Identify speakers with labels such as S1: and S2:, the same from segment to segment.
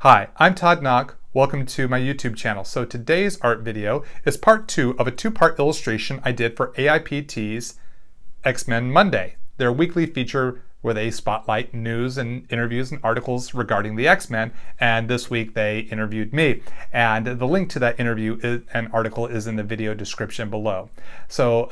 S1: Hi, I'm Todd Nauck. Welcome to my YouTube channel. So today's art video is part 2 of a 2-part illustration I did for AIPT's X-MenMonday, their weekly feature where they spotlight news and interviews and articles regarding the X-Men, and this week they interviewed me. And the link to that interview and article is in the video description below. So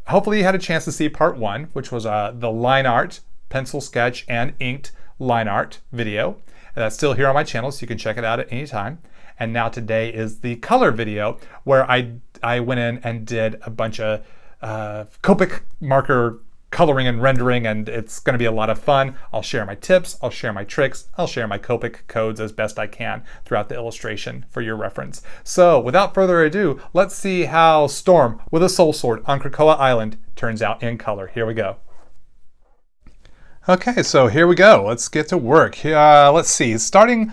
S1: hopefully you had a chance to see part 1, which was the line art, pencil sketch, and inked line art video. That's still here on my channel, so you can check it out at any time. And now today is the color video, where I went in and did a bunch of Copic Marker coloring and rendering, and it's going to be a lot of fun. I'll share my tips, I'll share my tricks, I'll share my Copic codes as best I can throughout the illustration for your reference. So without further ado, let's see how Storm with a Soulsword on Krakoa Island turns out in color. Here we go. Okay, so here we go. Let's get to work. Let's see. Starting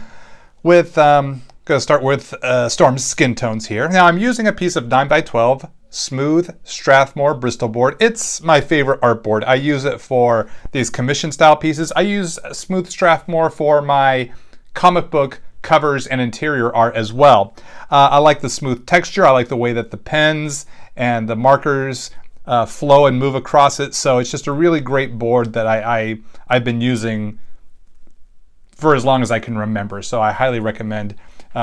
S1: with, going to start with Storm's skin tones here. Now I'm using a piece of 9x12 smooth Strathmore Bristol board. It's my favorite art board. I use it for these commission style pieces. I use smooth Strathmore for my comic book covers and interior art as well. I like the smooth texture. I like the way that the pens and the markers flow and move across it. So it's just a really great board that I've been using for as long as I can remember. So I highly recommend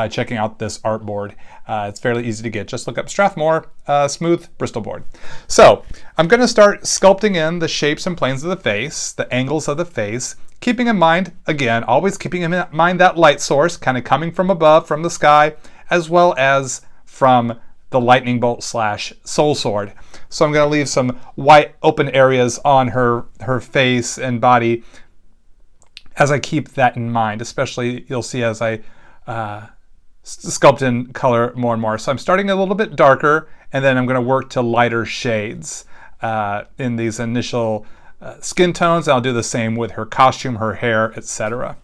S1: checking out this art board. It's fairly easy to get. Just look up Strathmore smooth Bristol board. So I'm going to start sculpting in the shapes and planes of the face, the angles of the face, keeping in mind, again, always keeping in mind that light source kind of coming from above, from the sky, as well as from the lightning bolt / Soulsword. So I'm going to leave some white open areas on her face and body as I keep that in mind, especially you'll see as I sculpt in color more and more. So I'm starting a little bit darker, and then I'm going to work to lighter shades in these initial skin tones. I'll do the same with her costume, her hair, etc.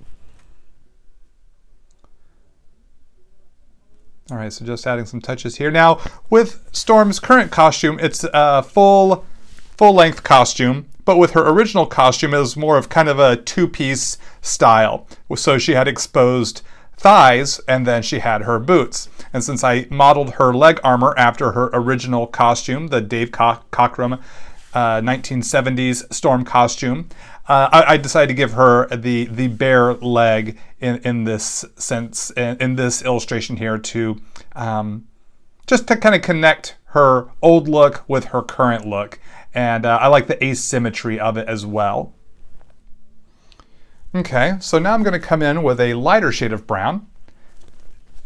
S1: All right, so just adding some touches here. Now, with Storm's current costume, it's a full-length costume, but with her original costume, it was more of kind of a two-piece style. So she had exposed thighs, and then she had her boots. And since I modeled her leg armor after her original costume, the Dave Cockrum 1970s Storm costume, I decided to give her the bare leg in this sense, in this illustration here, to just to kind of connect her old look with her current look. And I like the asymmetry of it as well. Okay, so now I'm going to come in with a lighter shade of brown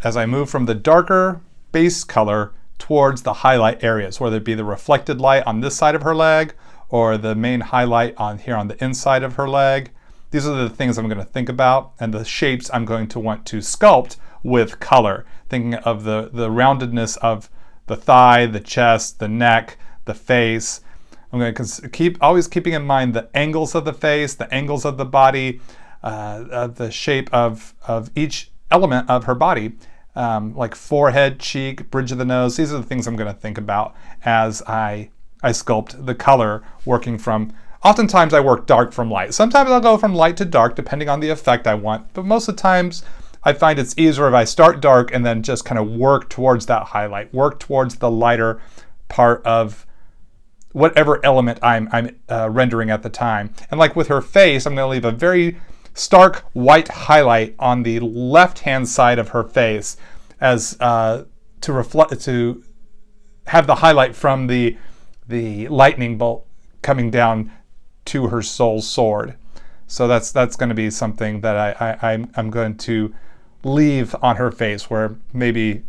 S1: as I move from the darker base color towards the highlight areas, whether it be the reflected light on this side of her leg or the main highlight on here on the inside of her leg. These are the things I'm going to think about, and the shapes I'm going to want to sculpt with color, thinking of the roundedness of the thigh, the chest, the neck, the face. I'm going to always keeping in mind the angles of the face, the angles of the body, the shape of each element of her body, like forehead, cheek, bridge of the nose. These are the things I'm going to think about as I sculpt the color, working from, oftentimes I work dark from light. Sometimes I'll go from light to dark depending on the effect I want, but most of the times I find it's easier if I start dark and then just kind of work towards that highlight, work towards the lighter part of whatever element I'm rendering at the time. And like with her face, I'm going to leave a very stark white highlight on the left-hand side of her face as to have the highlight from the lightning bolt coming down to her soul sword. So that's going to be something that I'm going to leave on her face, where maybe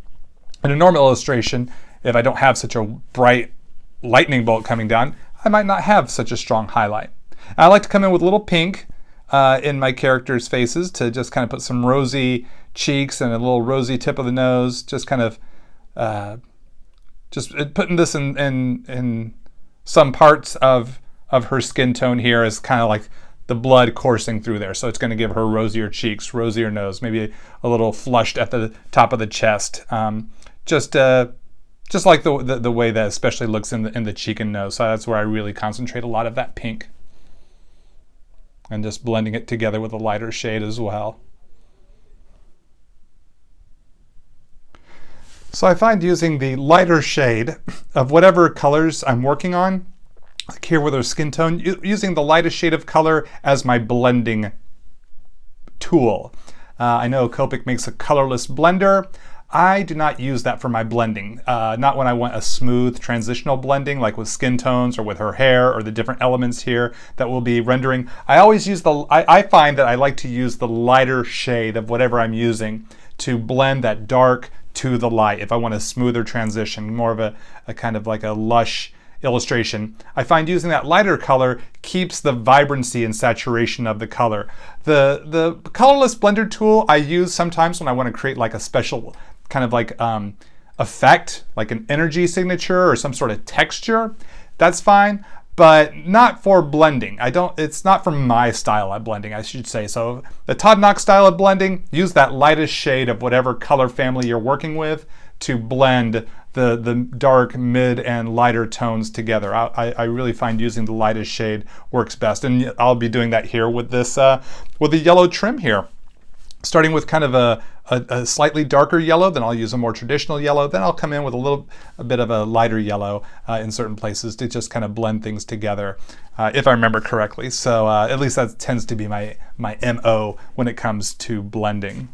S1: in a normal illustration, if I don't have such a bright lightning bolt coming down, I might not have such a strong highlight. I like to come in with a little pink in my characters' faces to just kind of put some rosy cheeks and a little rosy tip of the nose, just kind of just putting this in some parts of her skin tone here is kind of like the blood coursing through there. So it's going to give her rosier cheeks, rosier nose, maybe a little flushed at the top of the chest. Just like the way that especially looks in the cheek and nose. So that's where I really concentrate a lot of that pink. And just blending it together with a lighter shade as well. So I find using the lighter shade of whatever colors I'm working on, like here with our skin tone, using the lightest shade of color as my blending tool. I know Copic makes a colorless blender. I do not use that for my blending. Not when I want a smooth transitional blending, like with skin tones or with her hair or the different elements here that we'll be rendering. I always use I find that I like to use the lighter shade of whatever I'm using to blend that dark to the light. If I want a smoother transition, more of a kind of like a lush illustration, I find using that lighter color keeps the vibrancy and saturation of the color. The colorless blender tool I use sometimes when I want to create like a special kind of like effect, like an energy signature or some sort of texture. That's fine, but not for blending. It's not for my style of blending, I should say. So the Todd Nauck style of blending, use that lightest shade of whatever color family you're working with to blend the dark, mid, and lighter tones together. I really find using the lightest shade works best. And I'll be doing that here with this, with the yellow trim here. Starting with kind of a slightly darker yellow, then I'll use a more traditional yellow, then I'll come in with a bit of a lighter yellow in certain places to just kind of blend things together, if I remember correctly. So at least that tends to be my MO when it comes to blending.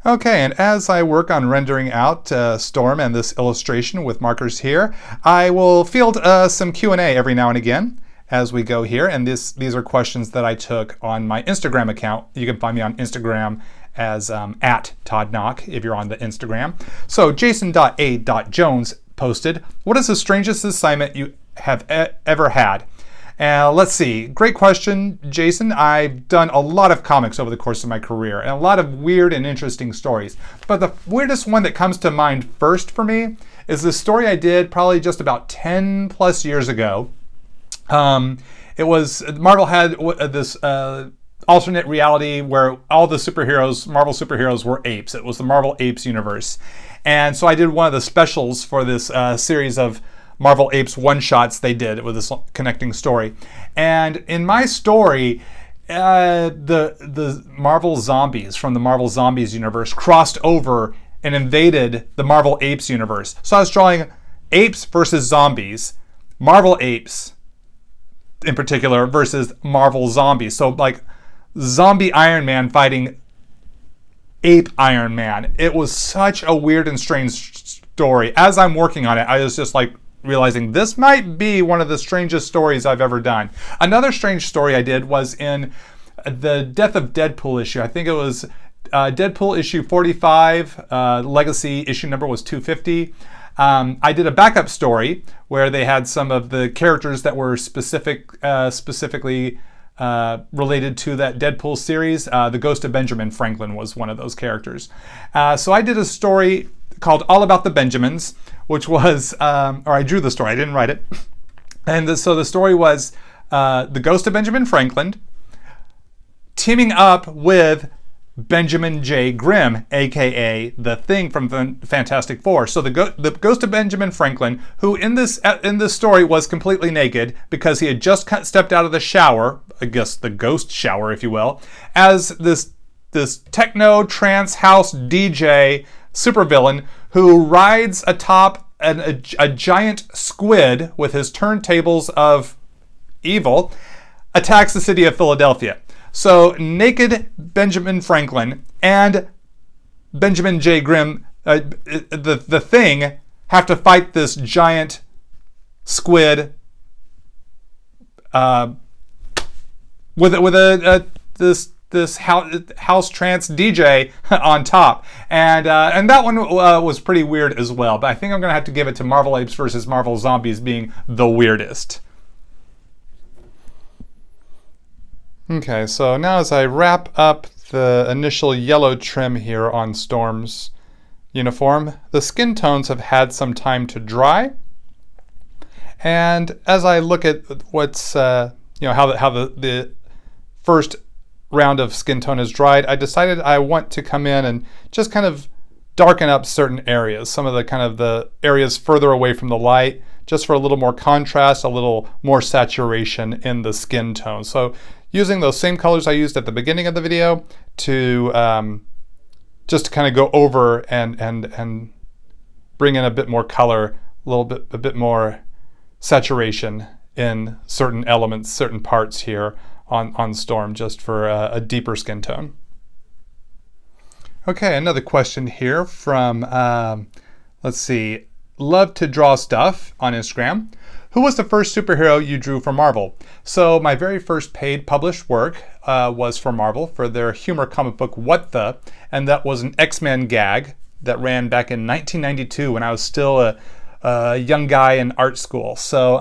S1: Okay, and as I work on rendering out Storm and this illustration with markers here, I will field some Q&A every now and again as we go here, and these are questions that I took on my Instagram account. You can find me on Instagram as at Todd Nauck if you're on the Instagram. So Jason.A.Jones posted, "What is the strangest assignment you have ever had?" Let's see, great question, Jason. I've done a lot of comics over the course of my career and a lot of weird and interesting stories. But the weirdest one that comes to mind first for me is the story I did probably just about 10 plus years ago. It was, Marvel had this alternate reality where all the Marvel superheroes were apes. It was the Marvel Apes universe. And so I did one of the specials for this series of Marvel Apes one-shots they did with this connecting story. And in my story, the Marvel zombies from the Marvel Zombies universe crossed over and invaded the Marvel Apes universe. So I was drawing apes versus zombies, Marvel Apes in particular versus Marvel Zombies. So like zombie Iron Man fighting ape Iron Man. It was such a weird and strange story. As I'm working on it, I was just like realizing this might be one of the strangest stories I've ever done. Another strange story I did was in the Death of Deadpool issue. I think it was Deadpool issue 45, Legacy issue number was 250. I did a backup story where they had some of the characters that were specifically related to that Deadpool series. The Ghost of Benjamin Franklin was one of those characters. So I did a story called All About the Benjamins, which was, or I drew the story, I didn't write it. And so the story was the Ghost of Benjamin Franklin teaming up with Benjamin J. Grimm, aka the Thing from the Fantastic Four. So the Ghost of Benjamin Franklin, who in this story was completely naked because he had just stepped out of the shower, I guess the ghost shower, if you will, as this techno trance house DJ supervillain who rides atop a giant squid with his turntables of evil, attacks the city of Philadelphia. So naked Benjamin Franklin and Benjamin J. Grimm, the Thing, have to fight this giant squid with this house trance DJ on top, and that one was pretty weird as well. But I think I'm gonna have to give it to Marvel Apes versus Marvel Zombies being the weirdest. Okay, so now as I wrap up the initial yellow trim here on Storm's uniform, the skin tones have had some time to dry. And as I look at what's, how the first round of skin tone is dried, I decided I want to come in and just kind of darken up certain areas, some of the areas further away from the light, just for a little more contrast, a little more saturation in the skin tone. So using those same colors I used at the beginning of the video to just to kind of go over and bring in a bit more color, a bit more saturation in certain elements, certain parts here on Storm, just for a deeper skin tone. Okay, another question here from, let's see, Love to Draw Stuff on Instagram. Who was the first superhero you drew for Marvel? So my very first paid published work was for Marvel for their humor comic book What The, and that was an X-Men gag that ran back in 1992 when I was still a young guy in art school. So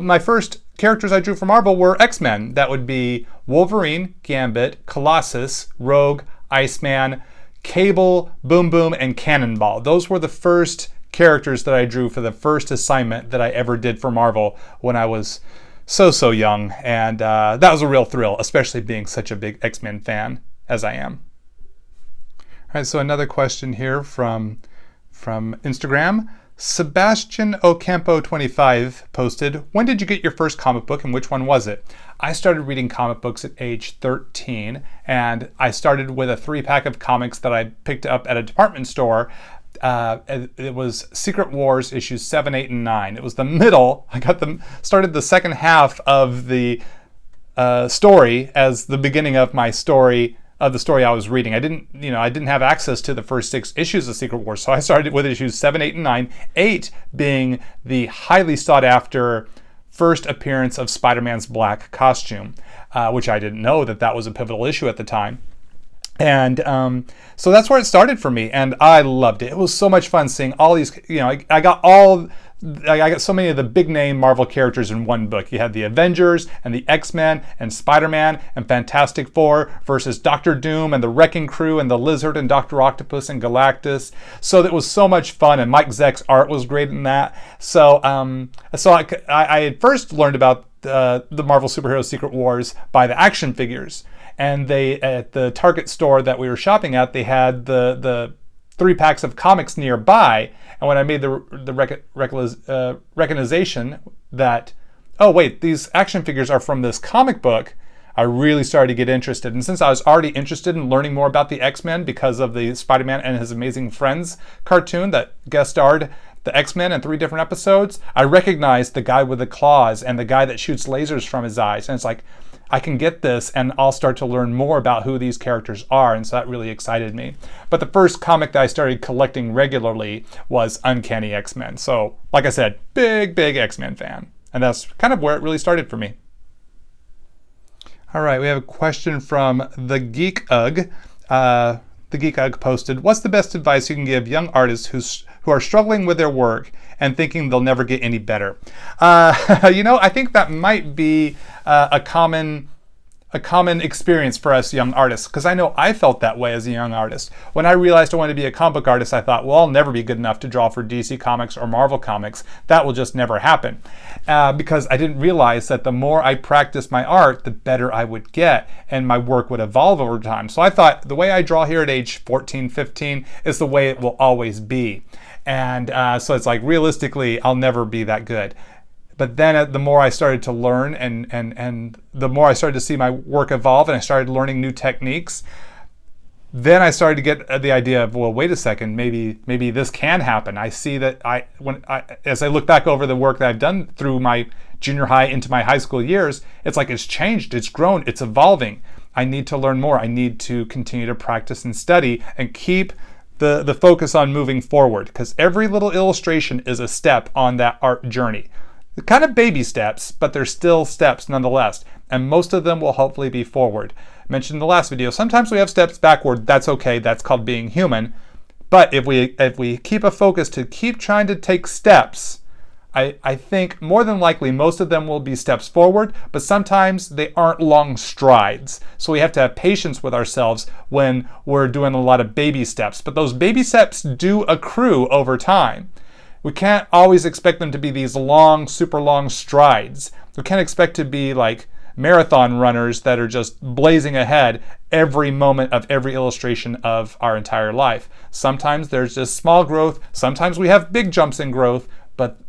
S1: my first characters I drew for Marvel were X-Men. That would be Wolverine, Gambit, Colossus, Rogue, Iceman, Cable, Boom Boom, and Cannonball. Those were the first characters that I drew for the first assignment that I ever did for Marvel when I was so young, and that was a real thrill, especially being such a big X-Men fan as I am. All right, so another question here from Instagram. Sebastian Ocampo 25 posted, when did you get your first comic book and which one was it? I started reading comic books at age 13, and I started with a 3-pack of comics that I picked up at a department store. It was Secret Wars issues 7, 8, and 9. It was the middle. I started the second half of the story as the beginning of my story, of the story I was reading. I didn't have access to the first 6 issues of Secret Wars, so I started with issues 7, 8, and 9. 8 being the highly sought after first appearance of Spider-Man's black costume, which I didn't know that was a pivotal issue at the time. And so that's where it started for me, and I loved it. It was so much fun seeing all these, I got so many of the big name Marvel characters in one book. You had the Avengers and the X-Men and Spider-Man and Fantastic Four versus Doctor Doom and the Wrecking Crew and the Lizard and Dr. Octopus and Galactus. So it was so much fun, and Mike Zeck's art was great in that. So I had first learned about the Marvel Superhero Secret Wars by the action figures. And they, at the Target store that we were shopping at, they had the 3-packs of comics nearby. And when I made the recognition that, oh wait, these action figures are from this comic book, I really started to get interested. And since I was already interested in learning more about the X-Men because of the Spider-Man and His Amazing Friends cartoon that guest starred the X-Men in 3 different episodes, I recognized the guy with the claws and the guy that shoots lasers from his eyes. And it's like, I can get this and I'll start to learn more about who these characters are, and so that really excited me. But the first comic that I started collecting regularly was Uncanny X-Men. So, like I said, big X-Men fan. And that's kind of where it really started for me. All right, we have a question from The Geek Ugg. The Geek Ugg posted, what's the best advice you can give young artists who are struggling with their work and thinking they'll never get any better? I think that might be a common experience for us young artists, because I know I felt that way as a young artist. When I realized I wanted to be a comic book artist, I thought, well, I'll never be good enough to draw for DC Comics or Marvel Comics. That will just never happen. Because I didn't realize that the more I practiced my art, the better I would get, and my work would evolve over time. So I thought the way I draw here at age 14, 15 is the way it will always be. And so it's like, realistically, I'll never be that good. But then the more I started to learn and the more I started to see my work evolve and I started learning new techniques, then I started to get the idea of, well, wait a second, maybe this can happen. I see that as I look back over the work that I've done through my junior high into my high school years, it's like it's changed, it's grown, it's evolving. I need to learn more. I need to continue to practice and study and keep the focus on moving forward, because every little illustration is a step on that art journey. Kind of baby steps, but they're still steps nonetheless, and most of them will hopefully be forward. I mentioned in the last video, sometimes we have steps backward. That's okay, that's called being human. But if we keep a focus to keep trying to take steps, I think more than likely most of them will be steps forward, but sometimes they aren't long strides. So we have to have patience with ourselves when we're doing a lot of baby steps. But those baby steps do accrue over time. We can't always expect them to be these long, super long strides. We can't expect to be like marathon runners that are just blazing ahead every moment of every illustration of our entire life. Sometimes there's just small growth. Sometimes we have big jumps in growth, but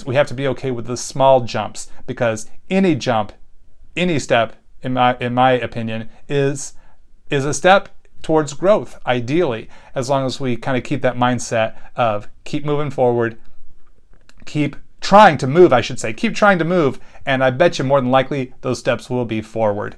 S1: we have to be okay with the small jumps, because any jump, any step, in my opinion, is a step towards growth, ideally, as long as we kind of keep that mindset of keep moving forward, keep trying to move, I should say. Keep trying to move, and I bet you more than likely those steps will be forward.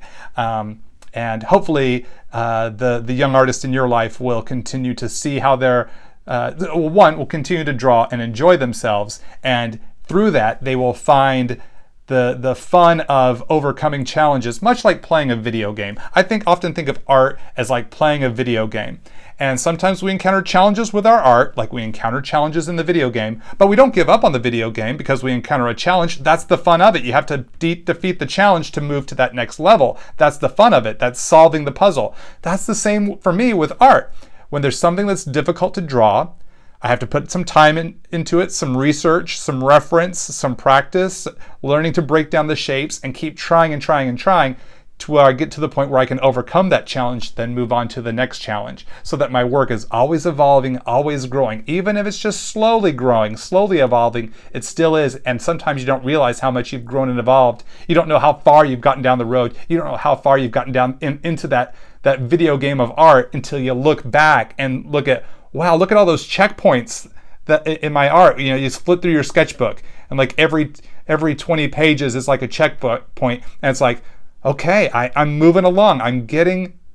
S1: And hopefully the young artists in your life will continue to see how they're, one, will continue to draw and enjoy themselves, and through that they will find the fun of overcoming challenges, much like playing a video game. I often think of art as like playing a video game. And sometimes we encounter challenges with our art, like we encounter challenges in the video game, but we don't give up on the video game because we encounter a challenge. That's the fun of it. You have to defeat the challenge to move to that next level. That's the fun of it. That's solving the puzzle. That's the same for me with art. When there's something that's difficult to draw, I have to put some time into it, some research, some reference, some practice, learning to break down the shapes and keep trying and trying and trying to where I get to the point where I can overcome that challenge, then move on to the next challenge, so that my work is always evolving, always growing. Even if it's just slowly growing, slowly evolving, it still is. And sometimes you don't realize how much you've grown and evolved. You don't know how far you've gotten down the road. You don't know how far you've gotten down into that video game of art until you look back and look at, wow, look at all those checkpoints that in my art. You know, you flip through your sketchbook and like every 20 pages is like a checkpoint, and it's like, okay, I'm moving along.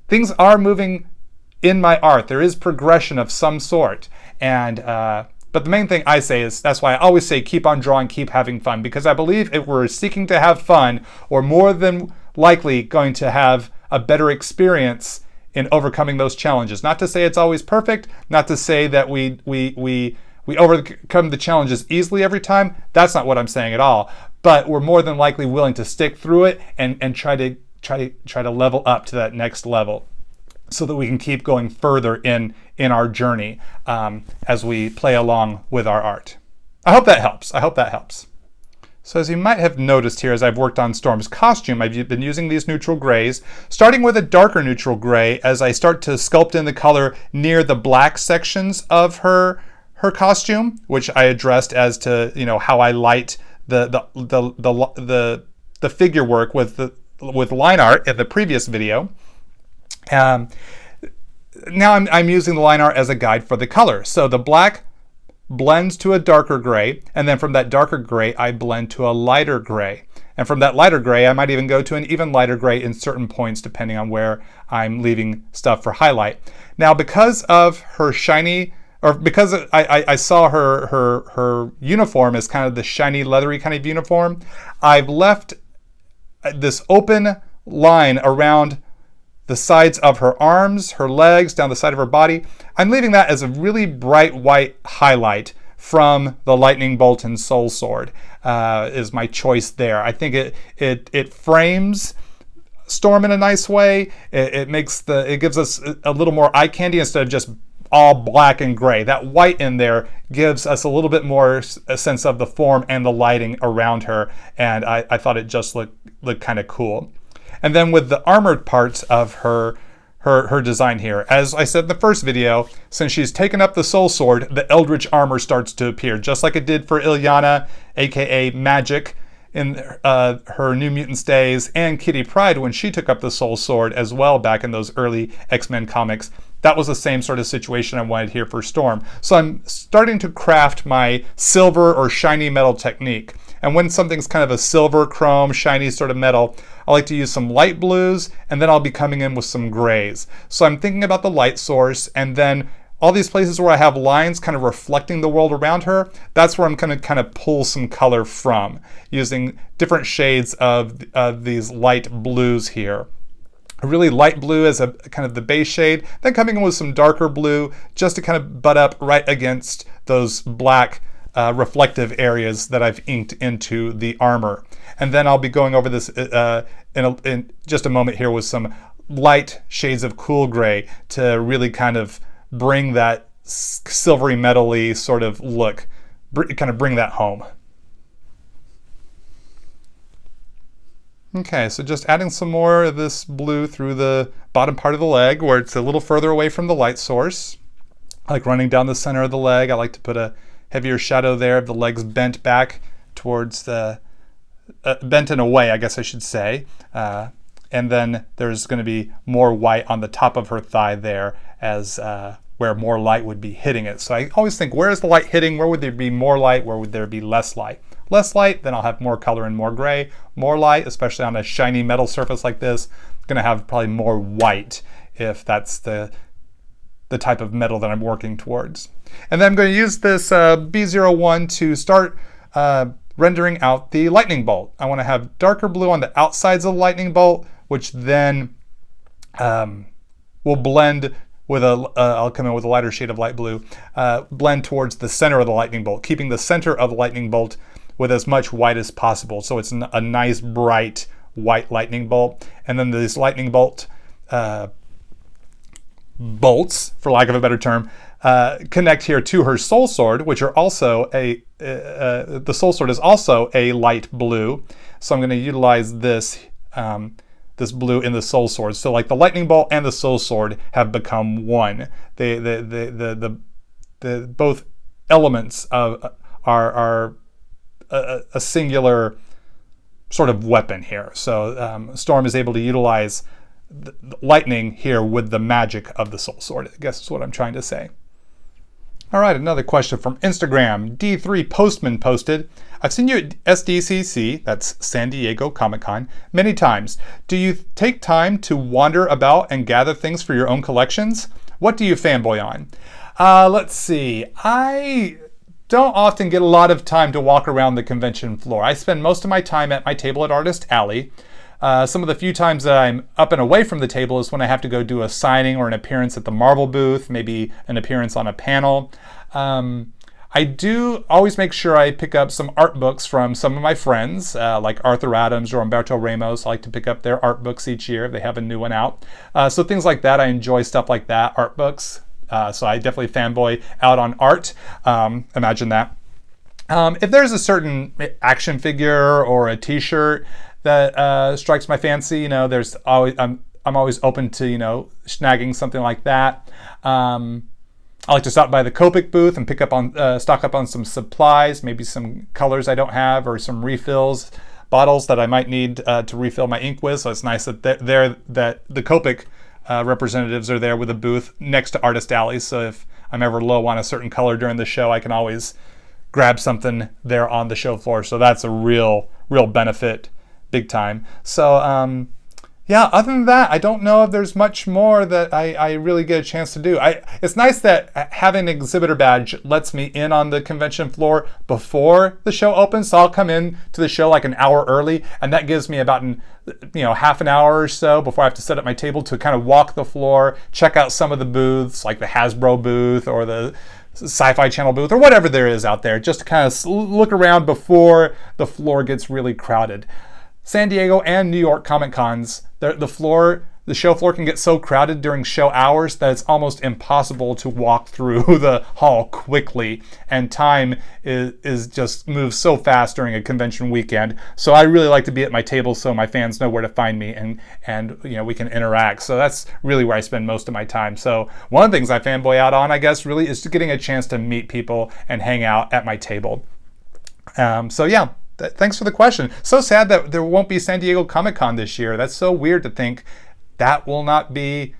S1: Things are moving in my art. There is progression of some sort. And but the main thing I say is, that's why I always say keep on drawing, keep having fun, because I believe if we're seeking to have fun, we're more than likely going to have a better experience in overcoming those challenges. Not to say it's always perfect, not to say that we overcome the challenges easily every time. That's not what I'm saying at all. But we're more than likely willing to stick through it and try to level up to that next level, so that we can keep going further in our journey as we play along with our art. I hope that helps. So as you might have noticed here, as I've worked on Storm's costume, I've been using these neutral grays, starting with a darker neutral gray as I start to sculpt in the color near the black sections of her costume, which I addressed as to, you know, how I light the figure work with line art in the previous video. Now I'm using the line art as a guide for the color. So the black blends to a darker gray, and then from that darker gray I blend to a lighter gray. And from that lighter gray I might even go to an even lighter gray in certain points depending on where I'm leaving stuff for highlight. Now because of her shiny, or because I saw her uniform as kind of the shiny leathery kind of uniform, I've left this open line around the sides of her arms, her legs, down the side of her body. I'm leaving that as a really bright white highlight from the Lightning Bolt and Soulsword is my choice there. I think it frames Storm in a nice way. It gives us a little more eye candy instead of just all black and gray. That white in there gives us a little bit more a sense of the form and the lighting around her, and I thought it just looked kind of cool. And then with the armored parts of her design here, as I said in the first video, since she's taken up the Soulsword, the Eldritch armor starts to appear, just like it did for Ilyana, aka Magic, in her New Mutants days, and Kitty Pryde when she took up the Soulsword as well back in those early X-Men comics. That was the same sort of situation I wanted here for Storm. So I'm starting to craft my silver or shiny metal technique. And when something's kind of a silver, chrome, shiny sort of metal, I like to use some light blues, and then I'll be coming in with some grays. So I'm thinking about the light source, and then all these places where I have lines kind of reflecting the world around her, that's where I'm going to kind of pull some color from, using different shades of these light blues here. A really light blue as a kind of the base shade, then coming in with some darker blue just to kind of butt up right against those black reflective areas that I've inked into the armor. And then I'll be going over this in just a moment here with some light shades of cool gray to really kind of bring that silvery metally sort of look, kind of bring that home. Okay, so just adding some more of this blue through the bottom part of the leg where it's a little further away from the light source. Like running down the center of the leg, I like to put a heavier shadow there of the legs bent back towards the, bent in a way, I guess I should say. And then there's going to be more white on the top of her thigh there as where more light would be hitting it. So I always think, where is the light hitting? Where would there be more light? Where would there be less light? Less light, then I'll have more color and more gray. More light, especially on a shiny metal surface like this, going to have probably more white if that's the type of metal that I'm working towards. And then I'm going to use this B01 to start rendering out the lightning bolt. I want to have darker blue on the outsides of the lightning bolt, which then will blend with I'll come in with a lighter shade of light blue, blend towards the center of the lightning bolt, keeping the center of the lightning bolt with as much white as possible. So it's a nice bright white lightning bolt. And then these lightning bolt bolts, for lack of a better term, connect here to her Soulsword, which are also the Soulsword is also a light blue. So I'm going to utilize this this blue in the Soulsword. So like the lightning bolt and the Soulsword have become one. The both elements are a singular sort of weapon here. So Storm is able to utilize the lightning here with the magic of the Soulsword, I guess is what I'm trying to say. All right, another question from Instagram. D3 Postman posted, I've seen you at SDCC, that's San Diego Comic-Con, many times. Do you take time to wander about and gather things for your own collections? What do you fanboy on? Let's see. I don't often get a lot of time to walk around the convention floor. I spend most of my time at my table at Artist Alley. Some of the few times that I'm up and away from the table is when I have to go do a signing or an appearance at the Marvel booth, maybe an appearance on a panel. I do always make sure I pick up some art books from some of my friends, like Arthur Adams or Humberto Ramos. I like to pick up their art books each year if they have a new one out. So things like that, I enjoy stuff like that, art books. So I definitely fanboy out on art. Imagine that. If there's a certain action figure or a t-shirt that strikes my fancy, there's always I'm always open to snagging something like that. I like to stop by the Copic booth and pick up on stock up on some supplies, maybe some colors I don't have or some refills, bottles that I might need to refill my ink with. So it's nice that that the Copic representatives are there with a booth next to Artist Alley. So if I'm ever low on a certain color during the show, I can always grab something there on the show floor. So that's a real benefit. Big time. So yeah, other than that, I don't know if there's much more that I really get a chance to do. It's nice that having an exhibitor badge lets me in on the convention floor before the show opens. So I'll come in to the show like an hour early, and that gives me about half an hour or so before I have to set up my table to kind of walk the floor, check out some of the booths, like the Hasbro booth or the Sci-Fi Channel booth or whatever there is out there, just to kind of look around before the floor gets really crowded. San Diego and New York Comic Cons, the show floor can get so crowded during show hours that it's almost impossible to walk through the hall quickly, and time is just moves so fast during a convention weekend. So I really like to be at my table so my fans know where to find me and we can interact. So that's really where I spend most of my time. So one of the things I fanboy out on, I guess, really is getting a chance to meet people and hang out at my table. So yeah. Thanks for the question. So sad that there won't be San Diego Comic-Con this year. That's so weird to think I will not be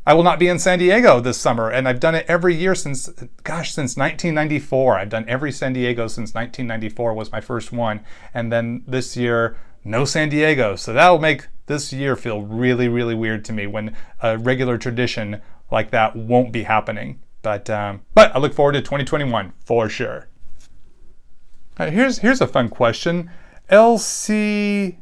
S1: in San Diego this summer. And I've done it every year since 1994. I've done every San Diego since 1994 was my first one. And then this year, no San Diego. So that'll make this year feel really, really weird to me when a regular tradition like that won't be happening. But I look forward to 2021 for sure. Here's a fun question. LC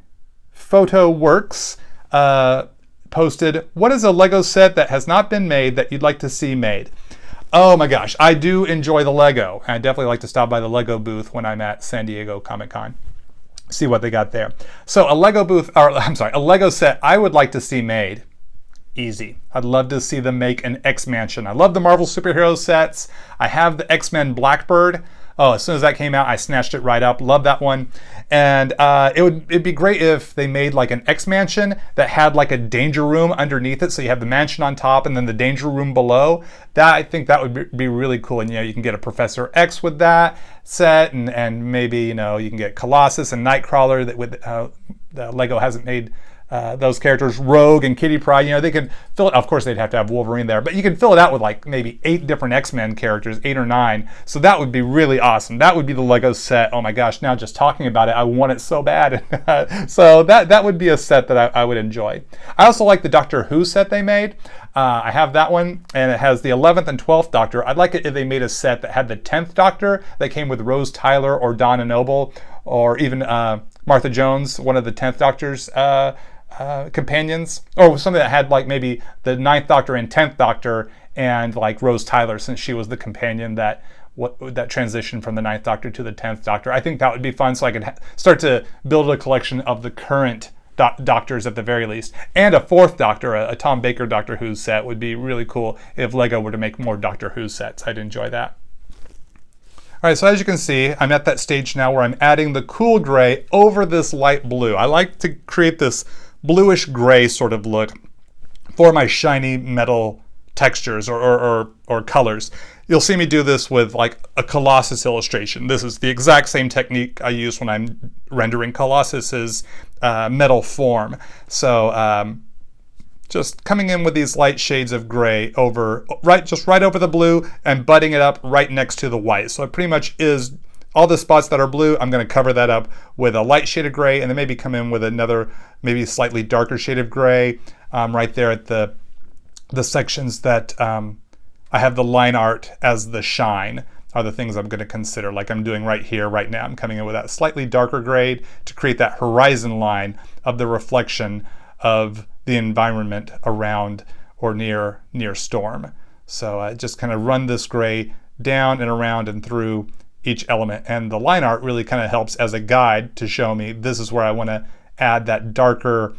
S1: Photo Works posted, what is a Lego set that has not been made that you'd like to see made? Oh my gosh, I do enjoy the Lego. I definitely like to stop by the Lego booth when I'm at San Diego Comic-Con. See what they got there. So a Lego set I would like to see made. Easy. I'd love to see them make an X-Mansion. I love the Marvel superhero sets. I have the X-Men Blackbird. Oh, as soon as that came out, I snatched it right up. Love that one. And it'd be great if they made like an X-Mansion that had like a danger room underneath it. So you have the mansion on top and then the danger room below. I think that would be really cool. And you can get a Professor X with that set, and maybe you can get Colossus and Nightcrawler that with Lego hasn't made those characters, Rogue and Kitty Pryde, you know, they can fill it. Of course, they'd have to have Wolverine there, but you can fill it out with like maybe 8 different X-Men characters, 8 or 9. So that would be really awesome. That would be the Lego set. Oh my gosh, now just talking about it, I want it so bad. So that would be a set that I would enjoy. I also like the Doctor Who set they made. I have that one, and it has the 11th and 12th Doctor. I'd like it if they made a set that had the 10th Doctor that came with Rose Tyler or Donna Noble, or even Martha Jones, one of the 10th Doctor's companions, or something that had like maybe the 9th Doctor and 10th Doctor and like Rose Tyler, since she was the companion that transitioned from the 9th Doctor to the 10th Doctor. I think that would be fun, so I could start to build a collection of the current Doctors at the very least. And a 4th Doctor, a Tom Baker Doctor Who set would be really cool if Lego were to make more Doctor Who sets. I'd enjoy that. All right, so as you can see, I'm at that stage now where I'm adding the cool gray over this light blue. I like to create this bluish gray sort of look for my shiny metal textures or colors. You'll see me do this with like a Colossus illustration. This is the exact same technique I use when I'm rendering Colossus's metal form. So just coming in with these light shades of gray over, just right over the blue and butting it up right next to the white. So it pretty much is all the spots that are blue, I'm going to cover that up with a light shade of gray, and then maybe come in with another maybe slightly darker shade of gray right there at the sections that I have the line art as the shine are the things I'm going to consider, like I'm doing right here, right now. I'm coming in with that slightly darker grade to create that horizon line of the reflection of the environment around or near Storm. So I just kind of run this gray down and around and through each element, and the line art really kind of helps as a guide to show me this is where I want to add that darker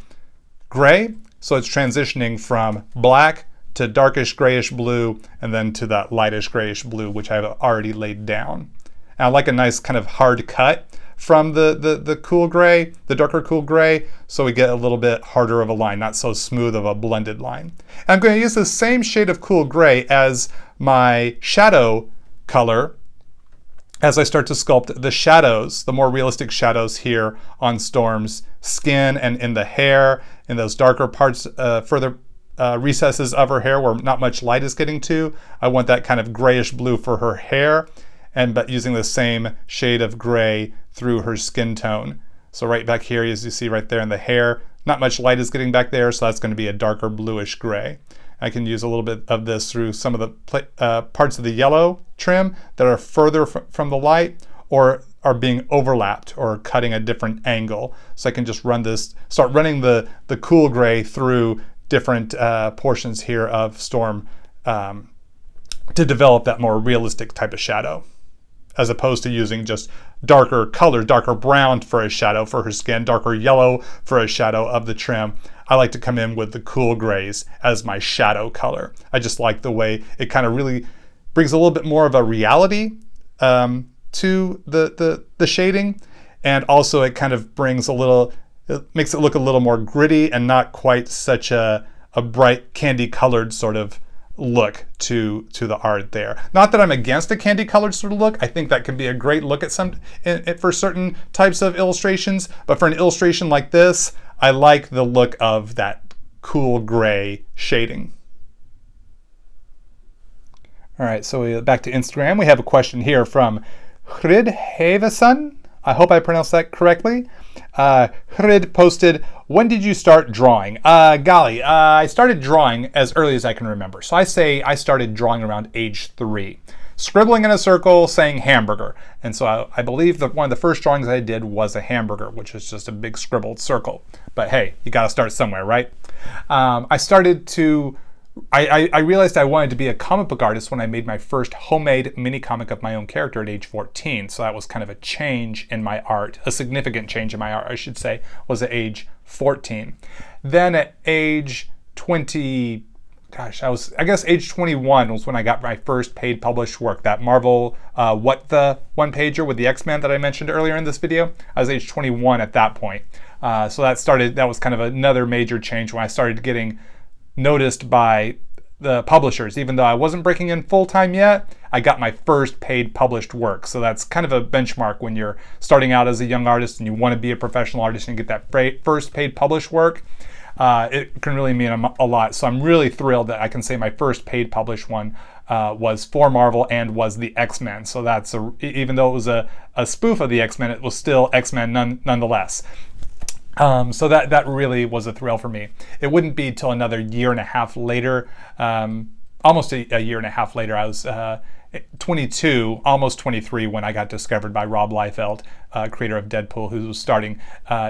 S1: gray. So it's transitioning from black to darkish grayish blue, and then to that lightish grayish blue, which I've already laid down. And I like a nice kind of hard cut from the cool gray, the darker cool gray, so we get a little bit harder of a line, not so smooth of a blended line. And I'm going to use the same shade of cool gray as my shadow color as I start to sculpt the shadows, the more realistic shadows here on Storm's skin and in the hair, in those darker parts, further recesses of her hair where not much light is getting to. I want that kind of grayish blue for her hair, but using the same shade of gray through her skin tone. So right back here, as you see right there in the hair, not much light is getting back there, so that's going to be a darker bluish gray. I can use a little bit of this through some of the parts of the yellow trim that are further from the light or are being overlapped or cutting a different angle. So I can just start running the cool gray through different portions here of Storm to develop that more realistic type of shadow, as opposed to using just darker color, darker brown for a shadow for her skin, darker yellow for a shadow of the trim. I like to come in with the cool grays as my shadow color. I just like the way it kind of really brings a little bit more of a reality to the shading, and also it kind of brings it makes it look a little more gritty and not quite such a bright candy colored sort of look to the art there. Not that I'm against a candy colored sort of look. I think that can be a great look at for certain types of illustrations, but for an illustration like this, I like the look of that cool gray shading. All right, so back to Instagram. We have a question here from Hrid Haveson. I hope I pronounced that correctly. Hrid posted, when did you start drawing? Golly, I started drawing as early as I can remember. So I say I started drawing around age 3. Scribbling in a circle, saying hamburger. And so I believe that one of the first drawings I did was a hamburger, which is just a big scribbled circle. But hey, you gotta start somewhere, right? I realized I wanted to be a comic book artist when I made my first homemade mini comic of my own character at age 14. So that was kind of a change in my art, a significant change in my art, I should say, was at age 14. Then at age 20, I guess age 21 was when I got my first paid published work, that Marvel What the one-pager with the X-Men that I mentioned earlier in this video. I was age 21 at that point. So that was kind of another major change when I started getting noticed by the publishers. Even though I wasn't breaking in full-time yet, I got my first paid published work. So that's kind of a benchmark when you're starting out as a young artist and you want to be a professional artist and get that first paid published work. It can really mean a lot. So I'm really thrilled that I can say my first paid published one was for Marvel and was the X-Men. So that's even though it was a spoof of the X-Men, it was still X-Men nonetheless. So that really was a thrill for me. It wouldn't be till another year and a half later, almost a year and a half later. I was 22, almost 23 when I got discovered by Rob Liefeld, creator of Deadpool, who was starting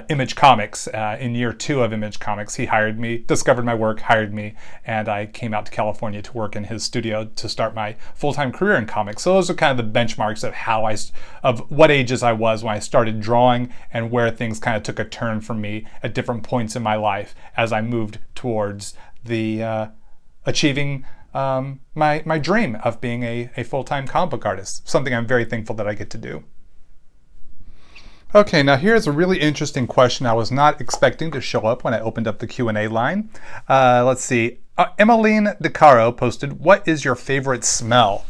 S1: Image Comics. In year 2 of Image Comics, he hired me, discovered my work, hired me, and I came out to California to work in his studio to start my full-time career in comics. So those are kind of the benchmarks of what ages I was when I started drawing and where things kind of took a turn for me at different points in my life as I moved towards the achieving my dream of being a full-time comic book artist, something I'm very thankful that I get to do. Okay, now here's a really interesting question I was not expecting to show up when I opened up the Q&A line. Let's see. Emmeline DeCaro posted, "What is your favorite smell?"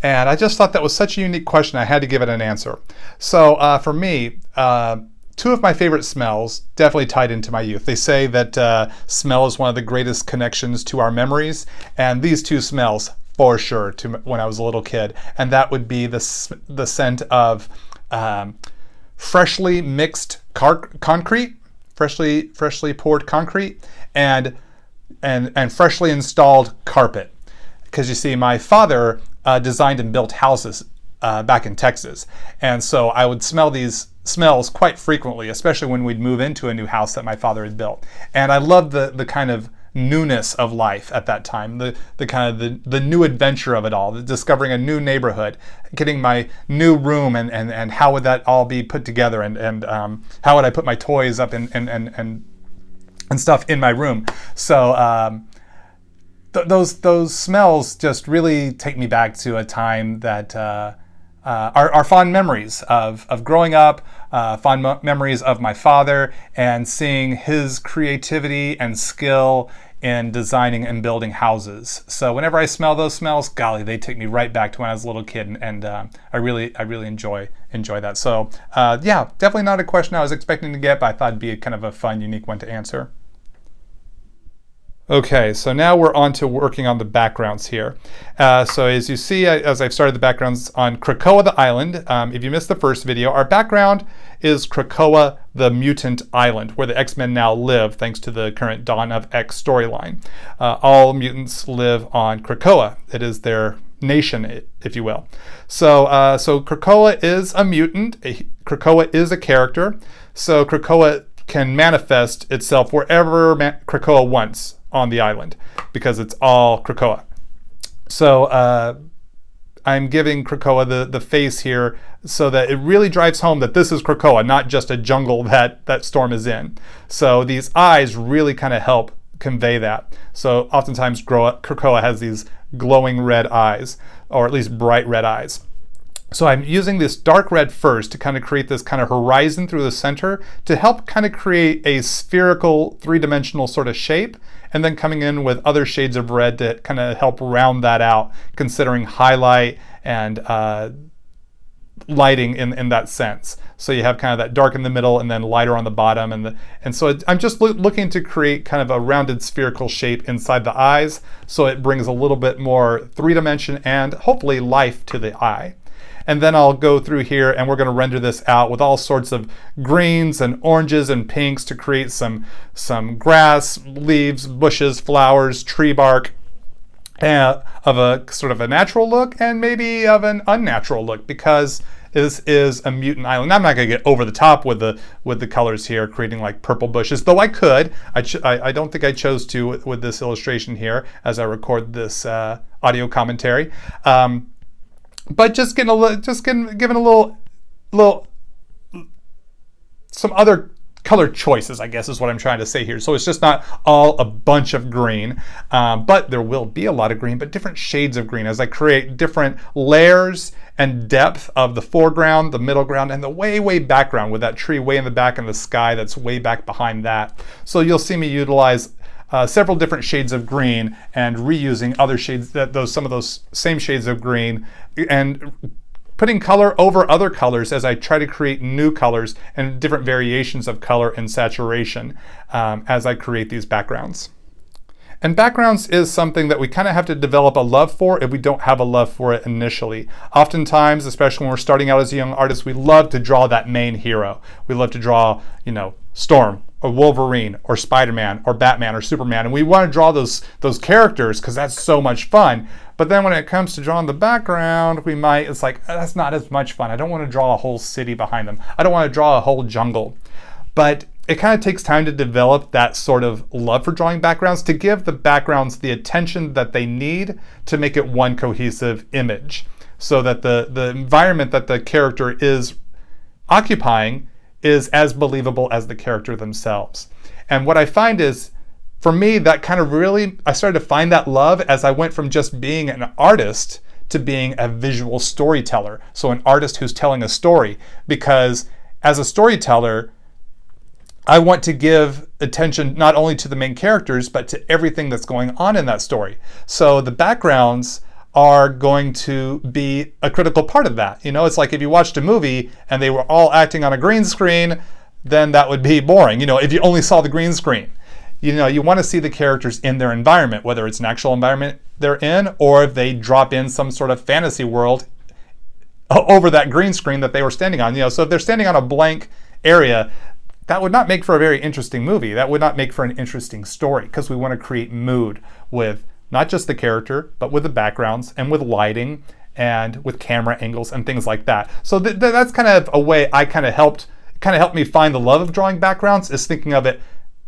S1: And I just thought that was such a unique question, I had to give it an answer. So for me, 2 of my favorite smells definitely tied into my youth. They say that smell is one of the greatest connections to our memories, and these 2 smells for sure to when I was a little kid, and that would be the scent of freshly mixed concrete, freshly poured concrete, and freshly installed carpet. Because you see, my father designed and built houses back in Texas, and so I would smell these smells quite frequently, especially when we'd move into a new house that my father had built. And I loved the kind of newness of life at that time, the kind of the new adventure of it all, discovering a new neighborhood, getting my new room, and how would that all be put together, and how would I put my toys up and stuff in my room. So those smells just really take me back to a time that are fond memories of growing up, fond memories of my father, and seeing his creativity and skill in designing and building houses. So whenever I smell those smells, golly, they take me right back to when I was a little kid, and I really enjoy that. So yeah, definitely not a question I was expecting to get, but I thought it'd be kind of a fun, unique one to answer. Okay, so now we're on to working on the backgrounds here. So as you see, as I've started the backgrounds on Krakoa the island, if you missed the first video, our background is Krakoa the mutant island, where the X-Men now live thanks to the current Dawn of X storyline. All mutants live on Krakoa. It is their nation, if you will. So Krakoa is a mutant. Krakoa is a character. So Krakoa can manifest itself wherever Krakoa wants on the island, because it's all Krakoa. So I'm giving Krakoa the face here so that it really drives home that this is Krakoa, not just a jungle that Storm is in. So these eyes really kind of help convey that. So oftentimes Krakoa has these glowing red eyes, or at least bright red eyes. So I'm using this dark red first to kind of create this kind of horizon through the center to help kind of create a spherical, 3-dimensional sort of shape, and then coming in with other shades of red to kind of help round that out, considering highlight and lighting in that sense. So you have kind of that dark in the middle and then lighter on the bottom, and so I'm just looking to create kind of a rounded spherical shape inside the eyes, so it brings a little bit more 3-dimension and hopefully life to the eye. And then I'll go through here and we're going to render this out with all sorts of greens and oranges and pinks to create some grass, leaves, bushes, flowers, tree bark, of a sort of a natural look and maybe of an unnatural look, because this is a mutant island. I'm not going to get over the top with the colors here, creating like purple bushes, though I could. I don't think I chose to with this illustration here as I record this audio commentary. But just giving a little some other color choices, I guess is what I'm trying to say here. So it's just not all a bunch of green, but there will be a lot of green, but different shades of green as I create different layers and depth of the foreground, the middle ground, and the way background with that tree way in the back and the sky that's way back behind that. So you'll see me utilize several different shades of green and reusing other shades, some of those same shades of green, and putting color over other colors as I try to create new colors and different variations of color and saturation as I create these backgrounds. And backgrounds is something that we kind of have to develop a love for if we don't have a love for it initially. Oftentimes, especially when we're starting out as a young artist, we love to draw that main hero. We love to draw, Storm or Wolverine or Spider-Man or Batman or Superman, and we want to draw those characters because that's so much fun. But then when it comes to drawing the background, it's like, that's not as much fun. I don't want to draw a whole city behind them. I don't want to draw a whole jungle. But it kind of takes time to develop that sort of love for drawing backgrounds, to give the backgrounds the attention that they need to make it one cohesive image, so that the environment that the character is occupying is as believable as the character themselves. And what I find is, for me, that kind of really, I started to find that love as I went from just being an artist to being a visual storyteller. So an artist who's telling a story, because as a storyteller, I want to give attention not only to the main characters, but to everything that's going on in that story. So the backgrounds are going to be a critical part of that. It's like if you watched a movie and they were all acting on a green screen, then that would be boring. If you only saw the green screen. You want to see the characters in their environment, whether it's an actual environment they're in or if they drop in some sort of fantasy world over that green screen that they were standing on. So if they're standing on a blank area, that would not make for a very interesting movie. That would not make for an interesting story, because we want to create mood with not just the character, but with the backgrounds and with lighting and with camera angles and things like that. So that's kind of a way I kind of helped me find the love of drawing backgrounds, is thinking of it,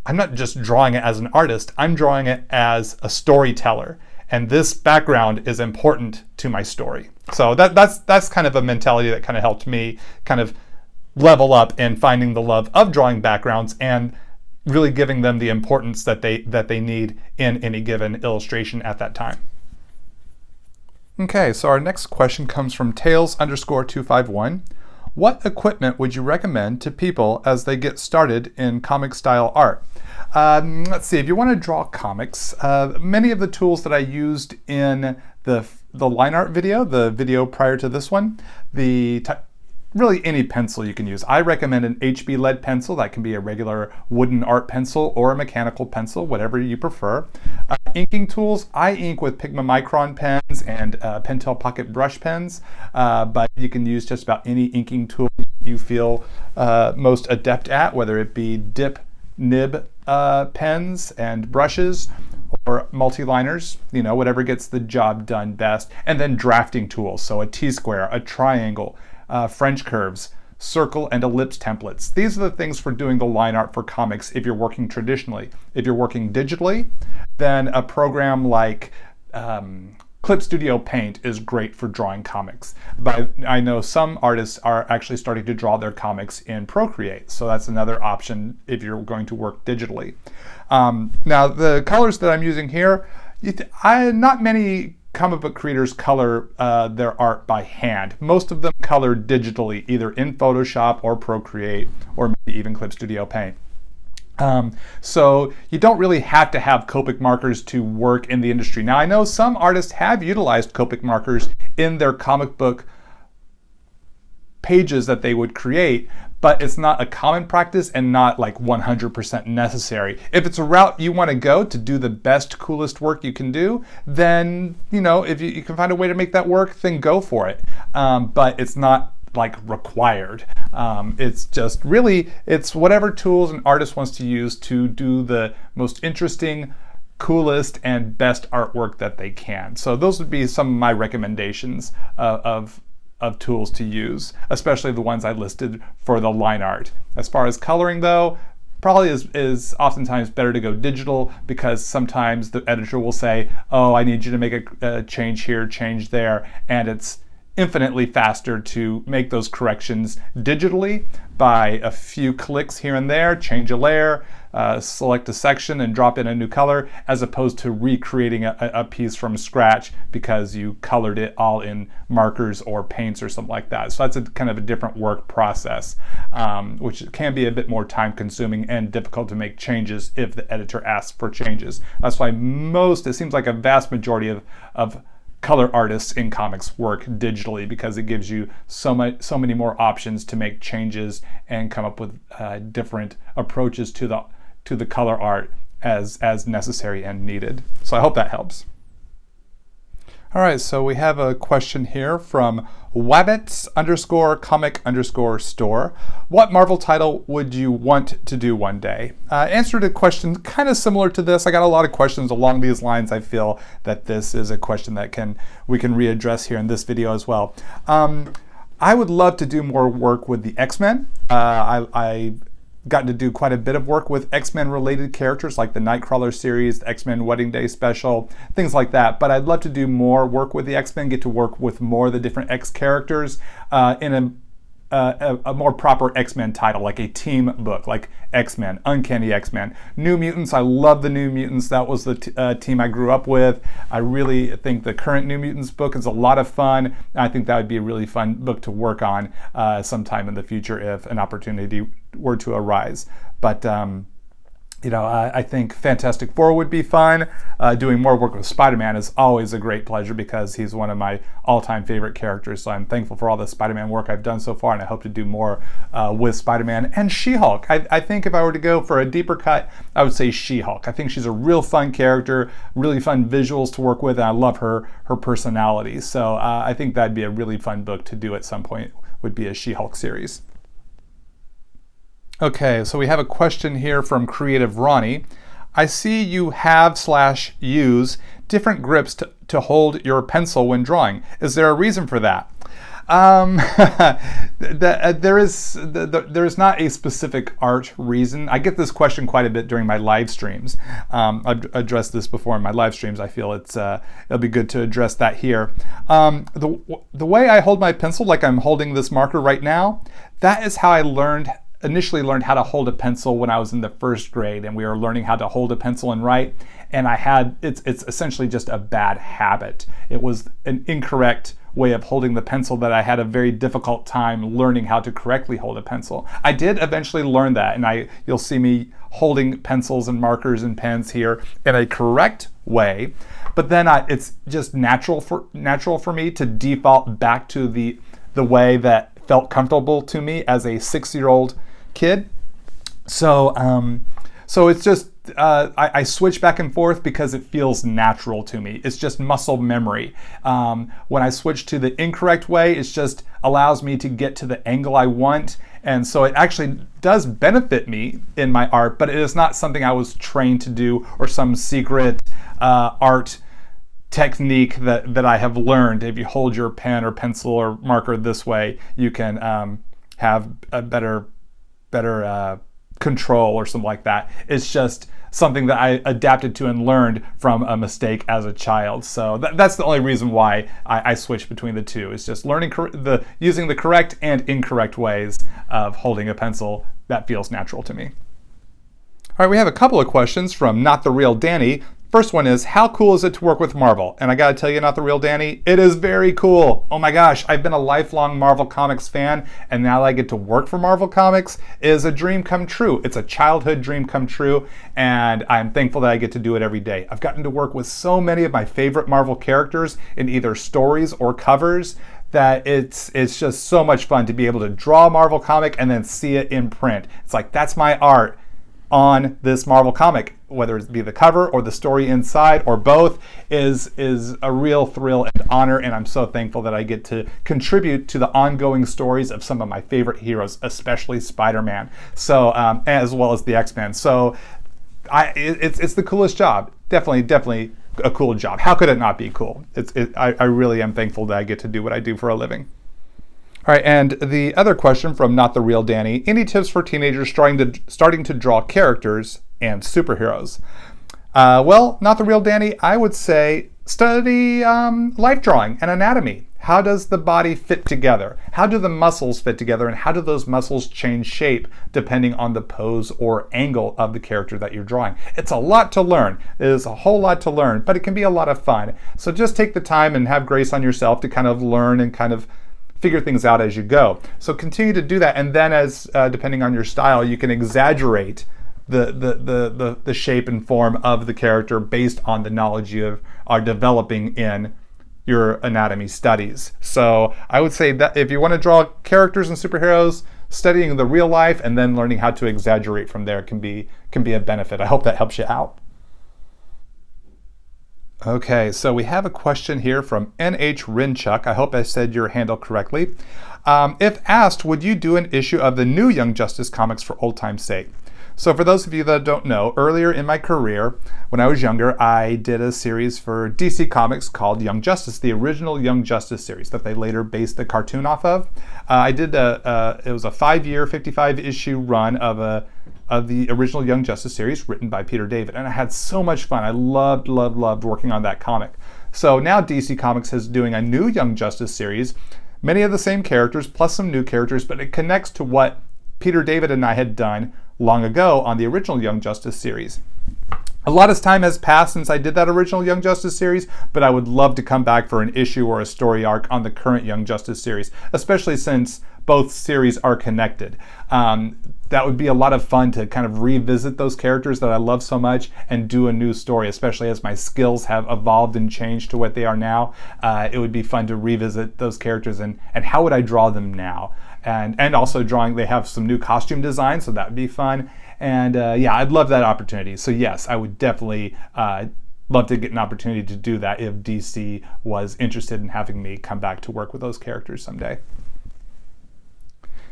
S1: I'm not just drawing it as an artist, I'm drawing it as a storyteller. And this background is important to my story. So that's kind of a mentality that kind of helped me kind of level up in finding the love of drawing backgrounds and really giving them the importance that they need in any given illustration at that time. Okay, so our next question comes from Tails_251. What equipment would you recommend to people as they get started in comic style art? Let's see, if you want to draw comics, many of the tools that I used in the line art video, the video prior to this one, really any pencil you can use. I recommend an HB lead pencil. That can be a regular wooden art pencil or a mechanical pencil, whatever you prefer. Inking tools, I ink with Pigma Micron pens and Pentel Pocket brush pens, but you can use just about any inking tool you feel most adept at, whether it be dip, nib pens and brushes, or multi-liners, whatever gets the job done best. And then drafting tools, so a T-square, a triangle, French curves, circle and ellipse templates. These are the things for doing the line art for comics if you're working traditionally. If you're working digitally, then a program like Clip Studio Paint is great for drawing comics. But I know some artists are actually starting to draw their comics in Procreate, so that's another option if you're going to work digitally. Now the colors that I'm using here, not many comic book creators color their art by hand. Most of them color digitally, either in Photoshop or Procreate or maybe even Clip Studio Paint. So you don't really have to have Copic markers to work in the industry. Now I know some artists have utilized Copic markers in their comic book pages that they would create, but it's not a common practice and not like 100% necessary. If it's a route you want to go to do the best, coolest work you can do, then, if you can find a way to make that work, then go for it. But it's not like required. It's just really, it's whatever tools an artist wants to use to do the most interesting, coolest, and best artwork that they can. So those would be some of my recommendations of tools to use, especially the ones I listed for the line art. As far as coloring though, probably is oftentimes better to go digital, because sometimes the editor will say, oh, I need you to make a change here, change there, and it's infinitely faster to make those corrections digitally by a few clicks here and there, change a layer, select a section and drop in a new color, as opposed to recreating a piece from scratch because you colored it all in markers or paints or something like that. So that's a kind of a different work process, which can be a bit more time consuming and difficult to make changes if the editor asks for changes. That's why it seems like a vast majority of color artists in comics work digitally, because it gives you so many more options to make changes and come up with different approaches to the color art as necessary and needed. So I hope that helps. All right, so we have a question here from Wabbits_comic_store. What Marvel title would you want to do one day? Answer to a question kind of similar to this. I got a lot of questions along these lines. I feel that this is a question that we can readdress here in this video as well. I would love to do more work with the X-Men. I gotten to do quite a bit of work with X-Men related characters like the Nightcrawler series, the X-Men Wedding Day special, things like that. But I'd love to do more work with the X-Men, get to work with more of the different X characters in a more proper X-Men title, like a team book, like X-Men, Uncanny X-Men. New Mutants, I love the New Mutants. That was the team I grew up with. I really think the current New Mutants book is a lot of fun. I think that would be a really fun book to work on sometime in the future if an opportunity were to arise. But I think Fantastic Four would be fun. Doing more work with Spider-Man is always a great pleasure because he's one of my all-time favorite characters. So I'm thankful for all the Spider-Man work I've done so far, and I hope to do more with Spider-Man and She-Hulk. I think if I were to go for a deeper cut, I would say She-Hulk. I think she's a real fun character, really fun visuals to work with, and I love her personality. So I think that'd be a really fun book to do at some point, would be a She-Hulk series. Okay, so we have a question here from Creative Ronnie. I see you have/use different grips to hold your pencil when drawing. Is there a reason for that? There is not a specific art reason. I get this question quite a bit during my live streams. I've addressed this before in my live streams. I feel it'll be good to address that here. The way I hold my pencil, like I'm holding this marker right now, that is how I initially learned how to hold a pencil when I was in the first grade, and we were learning how to hold a pencil and write, and it's essentially just a bad habit. It was an incorrect way of holding the pencil that I had a very difficult time learning how to correctly hold a pencil. I did eventually learn that, and you'll see me holding pencils and markers and pens here in a correct way, but then it's just natural for me to default back to the way that felt comfortable to me as a 6-year-old kid. So it's just I switch back and forth because it feels natural to me. It's just muscle memory. When I switch to the incorrect way, it just allows me to get to the angle I want, and so it actually does benefit me in my art, but it is not something I was trained to do or some secret art technique that I have learned. If you hold your pen or pencil or marker this way, you can have a better control or something like that. It's just something that I adapted to and learned from a mistake as a child. So that's the only reason why I switch between the two. It's just learning using the correct and incorrect ways of holding a pencil that feels natural to me. All right, we have a couple of questions from Not the Real Danny. First one is, how cool is it to work with Marvel? And I gotta tell you, Not the Real Danny, it is very cool. Oh my gosh, I've been a lifelong Marvel Comics fan, and now that I get to work for Marvel Comics is a dream come true. It's a childhood dream come true, and I'm thankful that I get to do it every day. I've gotten to work with so many of my favorite Marvel characters in either stories or covers that it's just so much fun to be able to draw a Marvel comic and then see it in print. It's like, that's my art on this Marvel comic, whether it be the cover or the story inside or both, is a real thrill and honor, and I'm so thankful that I get to contribute to the ongoing stories of some of my favorite heroes, especially Spider-Man, so as well as the X-Men. So it's the coolest job. Definitely a cool job. How could it not be cool? I really am thankful that I get to do what I do for a living. All right, and the other question from Not the Real Danny, any tips for teenagers starting to draw characters and superheroes? Well, Not the Real Danny, I would say study life drawing and anatomy. How does the body fit together? How do the muscles fit together, and how do those muscles change shape depending on the pose or angle of the character that you're drawing? It's a lot to learn. It is a whole lot to learn, but it can be a lot of fun. So just take the time and have grace on yourself to kind of learn and kind of figure things out as you go. So continue to do that, and then as depending on your style, you can exaggerate the shape and form of the character based on the knowledge you are developing in your anatomy studies. So I would say that if you want to draw characters and superheroes, studying the real life and then learning how to exaggerate from there can be a benefit. I hope that helps you out. Okay, so we have a question here from NH Rinchuk. I hope I said your handle correctly. If asked, would you do an issue of the new Young Justice comics for old time's sake? So for those of you that don't know, earlier in my career, when I was younger, I did a series for DC Comics called Young Justice, the original Young Justice series that they later based the cartoon off of. I did it was a 5-year, 55-issue run of the original Young Justice series written by Peter David, and I had so much fun. I loved working on that comic. So now DC Comics is doing a new Young Justice series, many of the same characters plus some new characters, but it connects to what Peter David and I had done long ago on the original Young Justice series. A lot of time has passed since I did that original Young Justice series, but I would love to come back for an issue or a story arc on the current Young Justice series, especially since both series are connected. That would be a lot of fun to kind of revisit those characters that I love so much and do a new story, especially as my skills have evolved and changed to what they are now. It would be fun to revisit those characters and how would I draw them now? And also they have some new costume designs, so that would be fun. And yeah, I'd love that opportunity. So yes, I would definitely love to get an opportunity to do that if DC was interested in having me come back to work with those characters someday.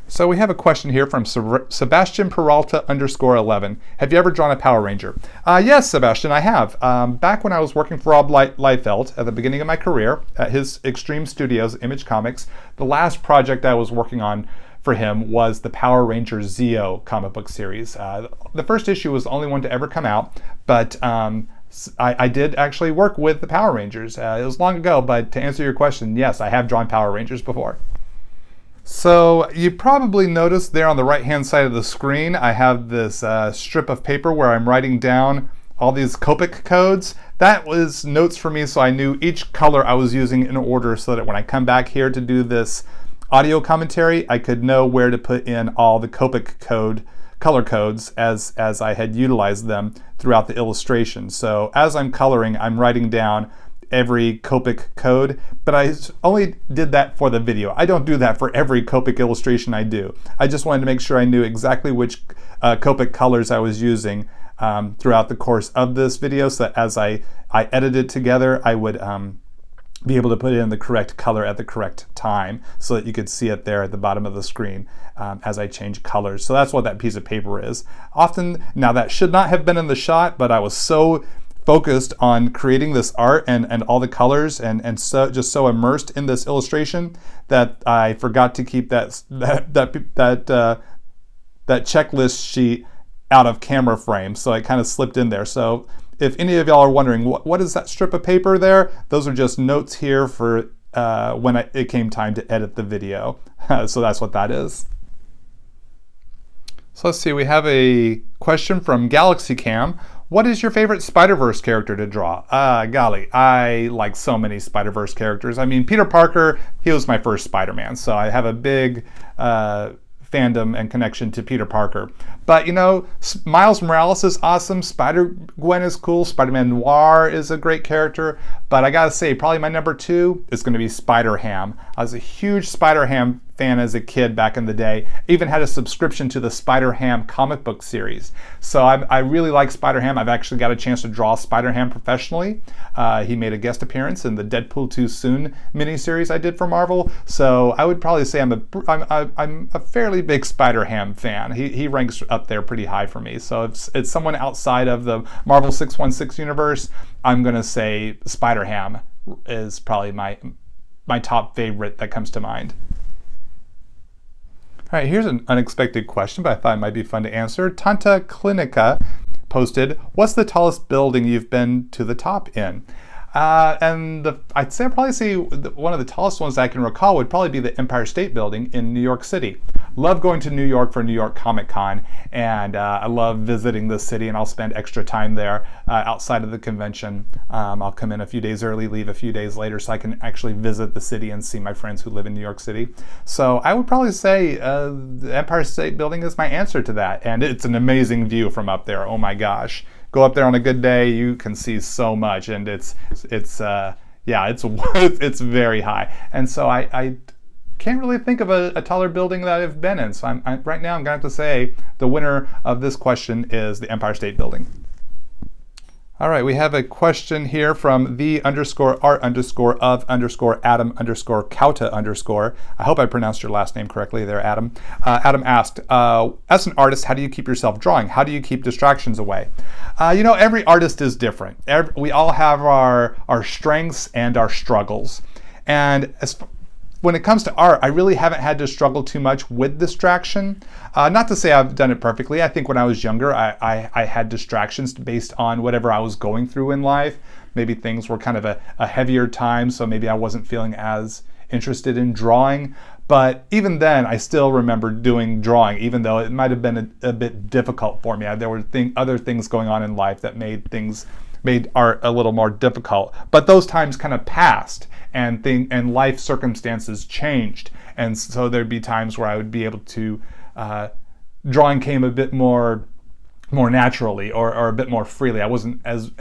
S1: So we have a question here from Sebastian Peralta _11. Have you ever drawn a Power Ranger? Yes, Sebastian, I have. Back when I was working for Rob Liefeld at the beginning of my career at his Extreme Studios, Image Comics, the last project I was working on for him was the Power Ranger Zeo comic book series. The first issue was the only one to ever come out, but I did actually work with the Power Rangers. It was long ago, but to answer your question, yes, I have drawn Power Rangers before. So you probably noticed there on the right hand side of the screen, I have this strip of paper where I'm writing down all these Copic codes. That was notes for me, so I knew each color I was using in order so that when I come back here to do this audio commentary, I could know where to put in all the Copic color codes as I had utilized them throughout the illustration. So as I'm coloring, I'm writing down every Copic code, but I only did that for the video. I don't do that for every Copic illustration I do. I just wanted to make sure I knew exactly which Copic colors I was using throughout the course of this video, so that as I edited together, I would be able to put in the correct color at the correct time so that you could see it there at the bottom of the screen as I change colors. So that's what that piece of paper is. Often, now that should not have been in the shot, but I was so focused on creating this art and all the colors and so just so immersed in this illustration that I forgot to keep that checklist sheet out of camera frame, so it kind of slipped in there. So if any of y'all are wondering what is that strip of paper there, those are just notes here for when it came time to edit the video. So that's what that is. So let's see, we have a question from Galaxy Cam. What is your favorite Spider-Verse character to draw? Golly, I like so many Spider-Verse characters. I mean, Peter Parker, he was my first Spider-Man, so I have a big fandom and connection to Peter Parker. But you know, Miles Morales is awesome, Spider-Gwen is cool, Spider-Man Noir is a great character, but I gotta say, probably my number 2 is gonna be Spider-Ham. I was a huge Spider-Ham fan as a kid back in the day. I even had a subscription to the Spider-Ham comic book series. So I really like Spider-Ham. I've actually got a chance to draw Spider-Ham professionally. He made a guest appearance in the Deadpool Too Soon miniseries I did for Marvel. So I would probably say I'm a fairly big Spider-Ham fan. He ranks up there pretty high for me. So if it's someone outside of the Marvel 616 universe, I'm gonna say Spider-Ham is probably my top favorite that comes to mind. All right, here's an unexpected question, but I thought it might be fun to answer. Tanta Clinica posted, what's the tallest building you've been to the top in? And I'd say probably see one of the tallest ones that I can recall would probably be the Empire State Building in New York City. Love going to New York for New York Comic Con, and I love visiting the city, and I'll spend extra time there outside of the convention. I'll come in a few days early, leave a few days later, so I can actually visit the city and see my friends who live in New York City. So I would probably say the Empire State Building is my answer to that, and it's an amazing view from up there. Oh my gosh. Go up there on a good day, you can see so much, and it's very high. And so I can't really think of a taller building that I've been in. So right now I'm going to have to say the winner of this question is the Empire State Building. All right, we have a question here from the_art_of_Adam_Kauta_. I hope I pronounced your last name correctly there, Adam. Adam asked, as an artist, how do you keep yourself drawing? How do you keep distractions away? Every artist is different. We all have our strengths and our struggles. And when it comes to art, I really haven't had to struggle too much with distraction. Not to say I've done it perfectly. I think when I was younger, I had distractions based on whatever I was going through in life. Maybe things were kind of a heavier time, so maybe I wasn't feeling as interested in drawing. But even then, I still remember doing drawing, even though it might have been a bit difficult for me. There were other things going on in life that made art a little more difficult. But those times kind of passed, and life circumstances changed. And so there'd be times where I would be able to, drawing came a bit more naturally or a bit more freely. I wasn't as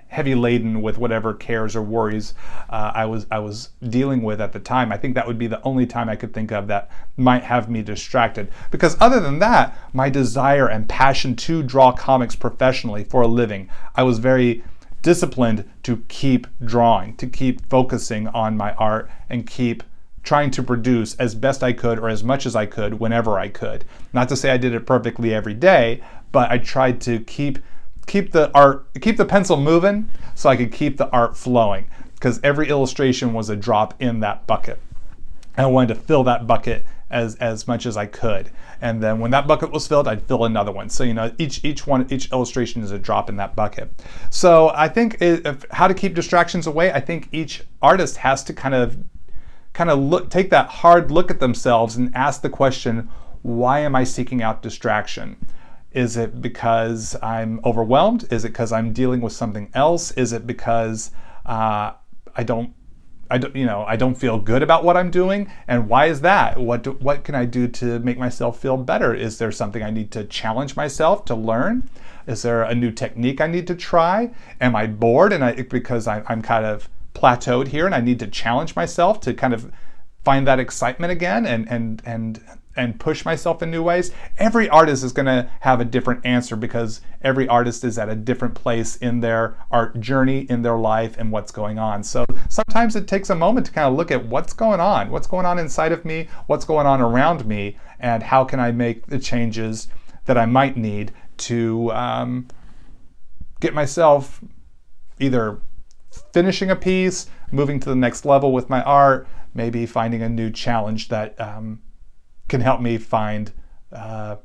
S1: heavy laden with whatever cares or worries I was dealing with at the time. I think that would be the only time I could think of that might have me distracted. Because other than that, my desire and passion to draw comics professionally for a living, I was very disciplined to keep drawing, to keep focusing on my art and keep trying to produce as best I could or as much as I could whenever I could. Not to say I did it perfectly every day, but I tried to keep the pencil moving so I could keep the art flowing, because every illustration was a drop in that bucket. And I wanted to fill that bucket as much as I could. And then when that bucket was filled, I'd fill another one. So each illustration is a drop in that bucket. So I think how to keep distractions away, I think each artist has to kind of take that hard look at themselves and ask the question, why am I seeking out distraction? Is it because I'm overwhelmed? Is it because I'm dealing with something else? Is it because I don't feel good about what I'm doing? And why is that? What can I do to make myself feel better? Is there something I need to challenge myself to learn? Is there a new technique I need to try? Am I bored because I'm kind of plateaued here and I need to challenge myself to kind of find that excitement again and push myself in new ways? Every artist is going to have a different answer, because every artist is at a different place in their art journey, in their life, and what's going on. So sometimes it takes a moment to kind of look at what's going on inside of me, what's going on around me, and how can I make the changes that I might need to get myself either finishing a piece, moving to the next level with my art, maybe finding a new challenge that can help me find a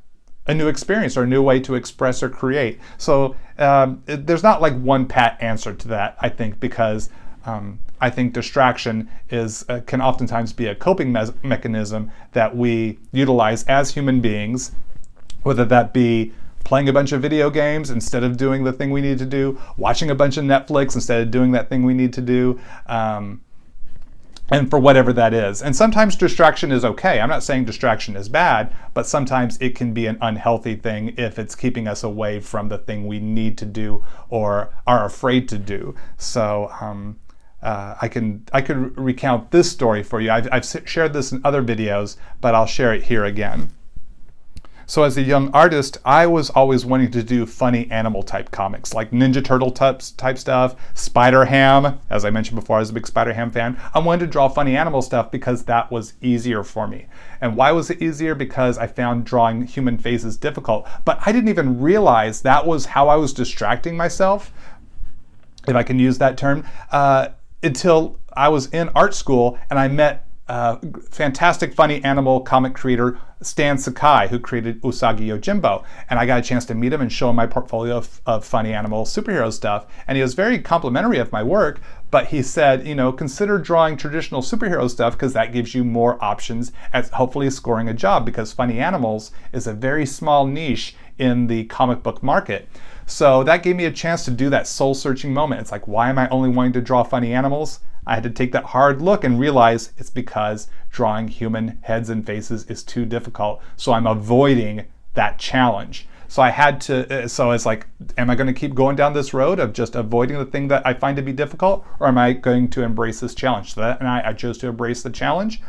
S1: new experience or a new way to express or create. So there's not like one pat answer to that, I think, because I think distraction can oftentimes be a coping mechanism that we utilize as human beings, whether that be playing a bunch of video games instead of doing the thing we need to do, watching a bunch of Netflix instead of doing that thing we need to do, and for whatever that is. And sometimes distraction is okay. I'm not saying distraction is bad, but sometimes it can be an unhealthy thing if it's keeping us away from the thing we need to do or are afraid to do. So I could recount this story for you. I've shared this in other videos, but I'll share it here again. So as a young artist, I was always wanting to do funny animal type comics, like Ninja Turtle type stuff, Spider-Ham. As I mentioned before, I was a big Spider-Ham fan. I wanted to draw funny animal stuff because that was easier for me. And why was it easier? Because I found drawing human faces difficult. But I didn't even realize that was how I was distracting myself, if I can use that term, until I was in art school and I met fantastic funny animal comic creator Stan Sakai, who created Usagi Yojimbo, and I got a chance to meet him and show him my portfolio of funny animal superhero stuff, and he was very complimentary of my work, but he said, consider drawing traditional superhero stuff because that gives you more options at hopefully scoring a job, because funny animals is a very small niche in the comic book market. So that gave me a chance to do that soul-searching moment. It's like, why am I only wanting to draw funny animals? I had to take that hard look and realize it's because drawing human heads and faces is too difficult. So I'm avoiding that challenge. So I had to, so it's like, am I going to keep going down this road of just avoiding the thing that I find to be difficult? Or am I going to embrace this challenge? So that, and I chose to embrace the challenge.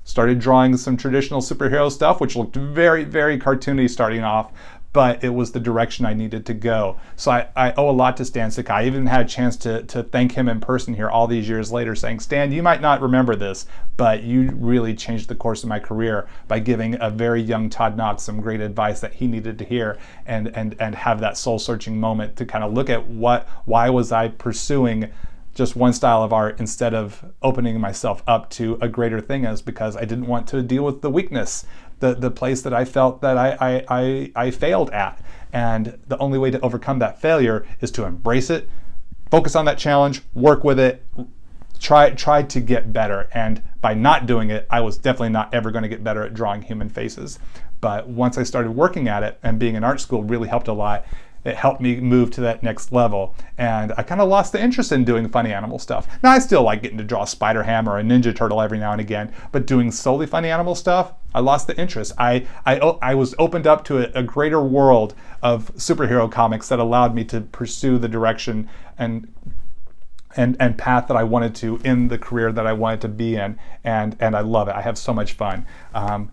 S1: Started drawing some traditional superhero stuff, which looked very, very cartoony starting off, but it was the direction I needed to go. So I owe a lot to Stan Sakai. I even had a chance to thank him in person here all these years later, saying, Stan, you might not remember this, but you really changed the course of my career by giving a very young Todd Nauck some great advice that he needed to hear, and have that soul-searching moment to kind of look at why was I pursuing just one style of art instead of opening myself up to a greater thing, is because I didn't want to deal with the weakness, the place that I felt that I failed at. And the only way to overcome that failure is to embrace it, focus on that challenge, work with it, try to get better. And by not doing it, I was definitely not ever going to get better at drawing human faces. But once I started working at it, and being in art school really helped a lot, it helped me move to that next level. And I kind of lost the interest in doing funny animal stuff. Now I still like getting to draw a Spider-Ham or a Ninja Turtle every now and again, but doing solely funny animal stuff, I lost the interest. I was opened up to a greater world of superhero comics that allowed me to pursue the direction and path that I wanted to in the career that I wanted to be in, and I love it. I have so much fun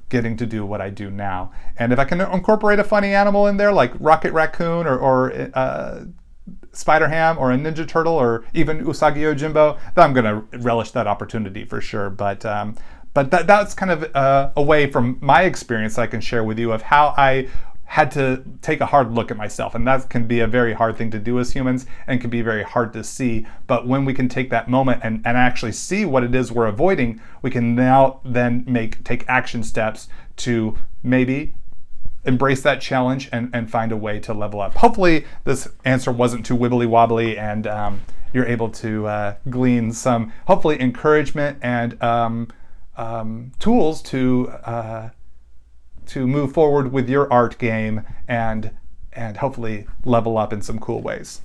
S1: getting to do what I do now. And if I can incorporate a funny animal in there, like Rocket Raccoon or Spider-Ham or a Ninja Turtle or even Usagi Yojimbo, then I'm going to relish that opportunity for sure. But that's kind of a way from my experience that I can share with you of how I had to take a hard look at myself. And that can be a very hard thing to do as humans, and can be very hard to see. But when we can take that moment and actually see what it is we're avoiding, we can now then take action steps to maybe embrace that challenge and find a way to level up. Hopefully this answer wasn't too wibbly wobbly, and you're able to glean some, hopefully, encouragement and tools to move forward with your art game and hopefully level up in some cool ways.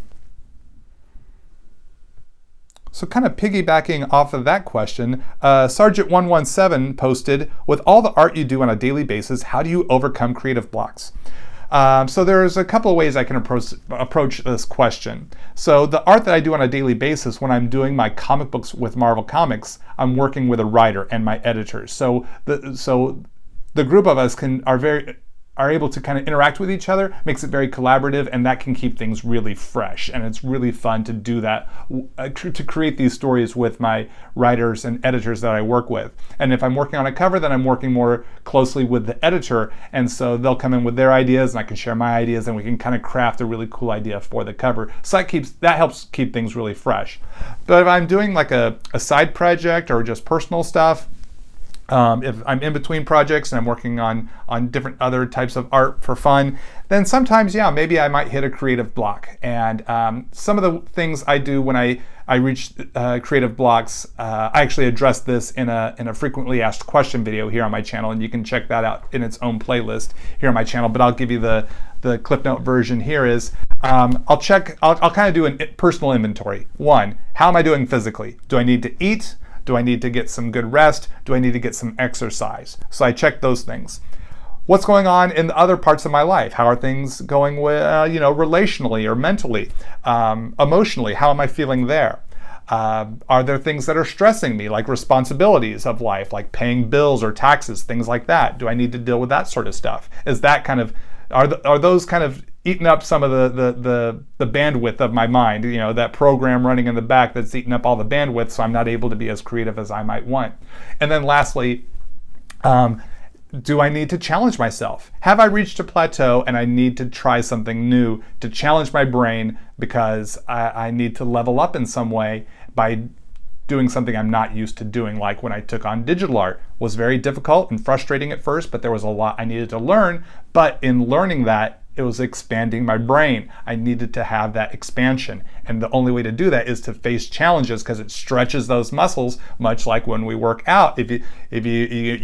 S1: So kind of piggybacking off of that question, Sergeant117 posted, with all the art you do on a daily basis, how do you overcome creative blocks? So there's a couple of ways I can approach this question. So the art that I do on a daily basis, when I'm doing my comic books with Marvel Comics, I'm working with a writer and my editors. So the group of us are able to kind of interact with each other, makes it very collaborative, and that can keep things really fresh. And it's really fun to do that, to create these stories with my writers and editors that I work with. And if I'm working on a cover, then I'm working more closely with the editor, and so they'll come in with their ideas and I can share my ideas, and we can kind of craft a really cool idea for the cover. So that helps keep things really fresh. But if I'm doing like a side project or just personal stuff, if I'm in between projects and I'm working on different other types of art for fun, then sometimes, maybe I might hit a creative block. And some of the things I do when I reach creative blocks, I actually address this in a frequently asked question video here on my channel, and you can check that out in its own playlist here on my channel. But I'll give you the Clip Note version here is, I'll kind of do a personal inventory. 1, how am I doing physically? Do I need to eat? Do I need to get some good rest? Do I need to get some exercise? So I check those things. What's going on in the other parts of my life? How are things going with, relationally or mentally, emotionally? How am I feeling there? Are there things that are stressing me, like responsibilities of life, like paying bills or taxes, things like that? Do I need to deal with that sort of stuff? Is that kind of, are those kind of eating up some of the bandwidth of my mind, that program running in the back that's eating up all the bandwidth, so I'm not able to be as creative as I might want? And then lastly, do I need to challenge myself? Have I reached a plateau and I need to try something new to challenge my brain because I need to level up in some way by doing something I'm not used to doing, like when I took on digital art. Was very difficult and frustrating at first, but there was a lot I needed to learn. But in learning that, it was expanding my brain. I needed to have that expansion. And the only way to do that is to face challenges, because it stretches those muscles, much like when we work out. If you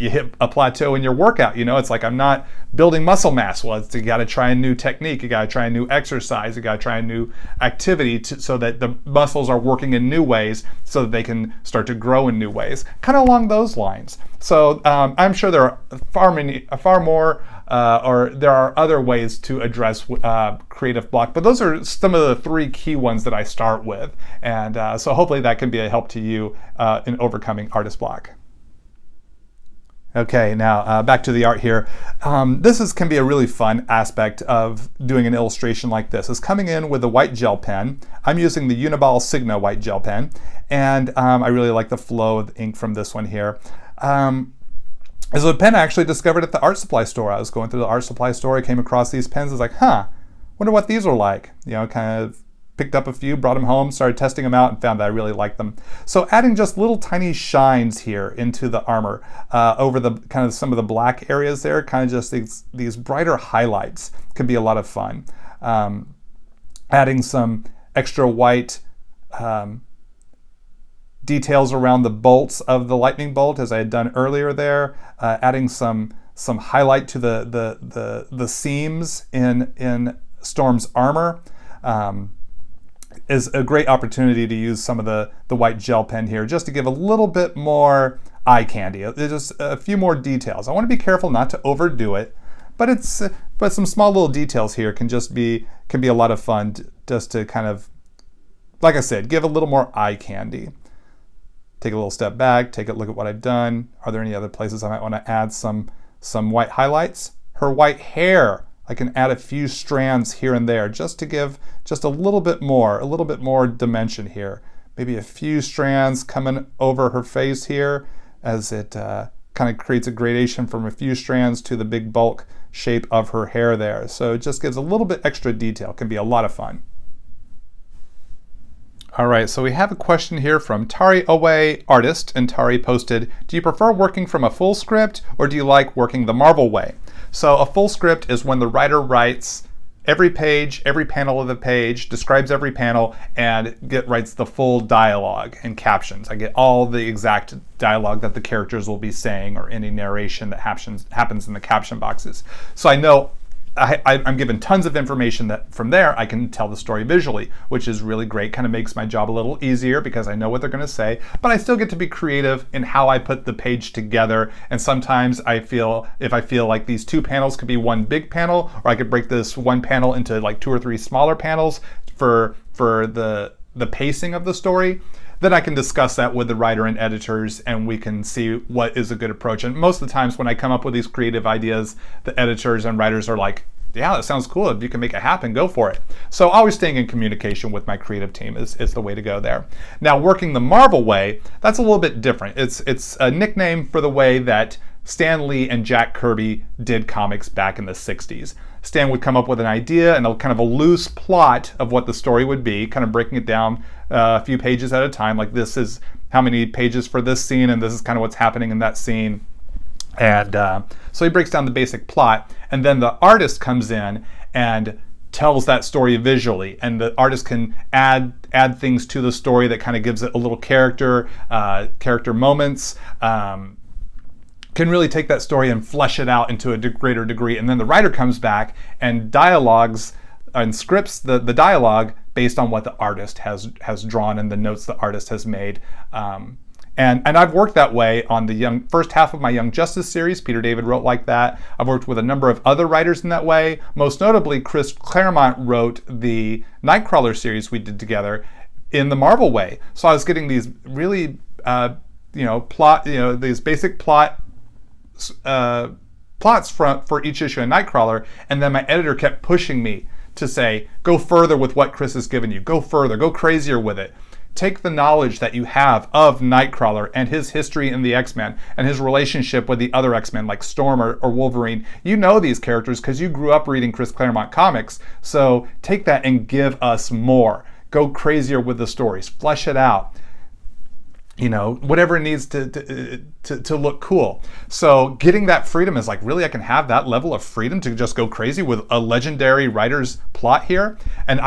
S1: hit a plateau in your workout, it's like, I'm not building muscle mass. Well, you got to try a new technique. You got to try a new exercise. You got to try a new activity so that the muscles are working in new ways, so that they can start to grow in new ways. Kind of along those lines. So I'm sure there are far more or there are other ways to address creative block, but those are some of the 3 key ones that I start with. And so hopefully that can be a help to you in overcoming artist block. Okay, now back to the art here. This can be a really fun aspect of doing an illustration like this. Is coming in with a white gel pen. I'm using the Uniball Signa white gel pen, and I really like the flow of ink from this one here. This is a pen I actually discovered at the art supply store. I was going through the art supply store, I came across these pens. I was like, wonder what these are like. Kind of picked up a few, brought them home, started testing them out, and found that I really liked them. So adding just little tiny shines here into the armor, over the kind of some of the black areas there, kind of just these brighter highlights can be a lot of fun. Adding some extra white details around the bolts of the lightning bolt, as I had done earlier there, adding some highlight to the seams in Storm's armor. Is a great opportunity to use some of the white gel pen here, just to give a little bit more eye candy. There's just a few more details. I want to be careful not to overdo it, but some small little details here can be a lot of fun, just to kind of, like I said, give a little more eye candy. Take a little step back, take a look at what I've done. Are there any other places I might want to add some white highlights? Her white hair, I can add a few strands here and there, just to give just a little bit more dimension here. Maybe a few strands coming over her face here, as it kind of creates a gradation from a few strands to the big bulk shape of her hair there. So it just gives a little bit extra detail. It can be a lot of fun. All right, so we have a question here from Tari Owe, artist, and Tari posted, do you prefer working from a full script, or do you like working the Marvel way? So a full script is when the writer writes every page, every panel of the page, describes every panel, and writes the full dialogue and captions. I get all the exact dialogue that the characters will be saying, or any narration that happens in the caption boxes. So I know I'm given tons of information that from there I can tell the story visually, which is really great. Kind of makes my job a little easier, because I know what they're going to say, but I still get to be creative in how I put the page together. And sometimes if I feel like these 2 panels could be one big panel, or I could break this one panel into like 2 or 3 smaller panels for the pacing of the story, then I can discuss that with the writer and editors, and we can see what is a good approach. And most of the times when I come up with these creative ideas, the editors and writers are like, yeah, that sounds cool. If you can make it happen, go for it. So always staying in communication with my creative team is the way to go there. Now, working the Marvel way, that's a little bit different. It's a nickname for the way that Stan Lee and Jack Kirby did comics back in the 60s. Stan would come up with an idea and a kind of a loose plot of what the story would be, kind of breaking it down a few pages at a time, like this is how many pages for this scene, and this is kind of what's happening in that scene. And so he breaks down the basic plot, and then the artist comes in and tells that story visually, and the artist can add things to the story that kind of gives it a little character moments, can really take that story and flesh it out into a greater degree. And then the writer comes back and dialogues and scripts the dialogue based on what the artist has drawn and the notes the artist has made. And I've worked that way on the first half of my Young Justice series. Peter David wrote like that. I've worked with a number of other writers in that way. Most notably, Chris Claremont wrote the Nightcrawler series we did together in the Marvel way. So I was getting these really, these basic plots for each issue of Nightcrawler, and then my editor kept pushing me to say, go further with what Chris has given you. Go further, go crazier with it. Take the knowledge that you have of Nightcrawler and his history in the X-Men and his relationship with the other X-Men like Storm or Wolverine. You know these characters because you grew up reading Chris Claremont comics. So take that and give us more. Go crazier with the stories. Flesh it out. whatever it needs to look cool. So getting that freedom is like, really, I can have that level of freedom to just go crazy with a legendary writer's plot here. And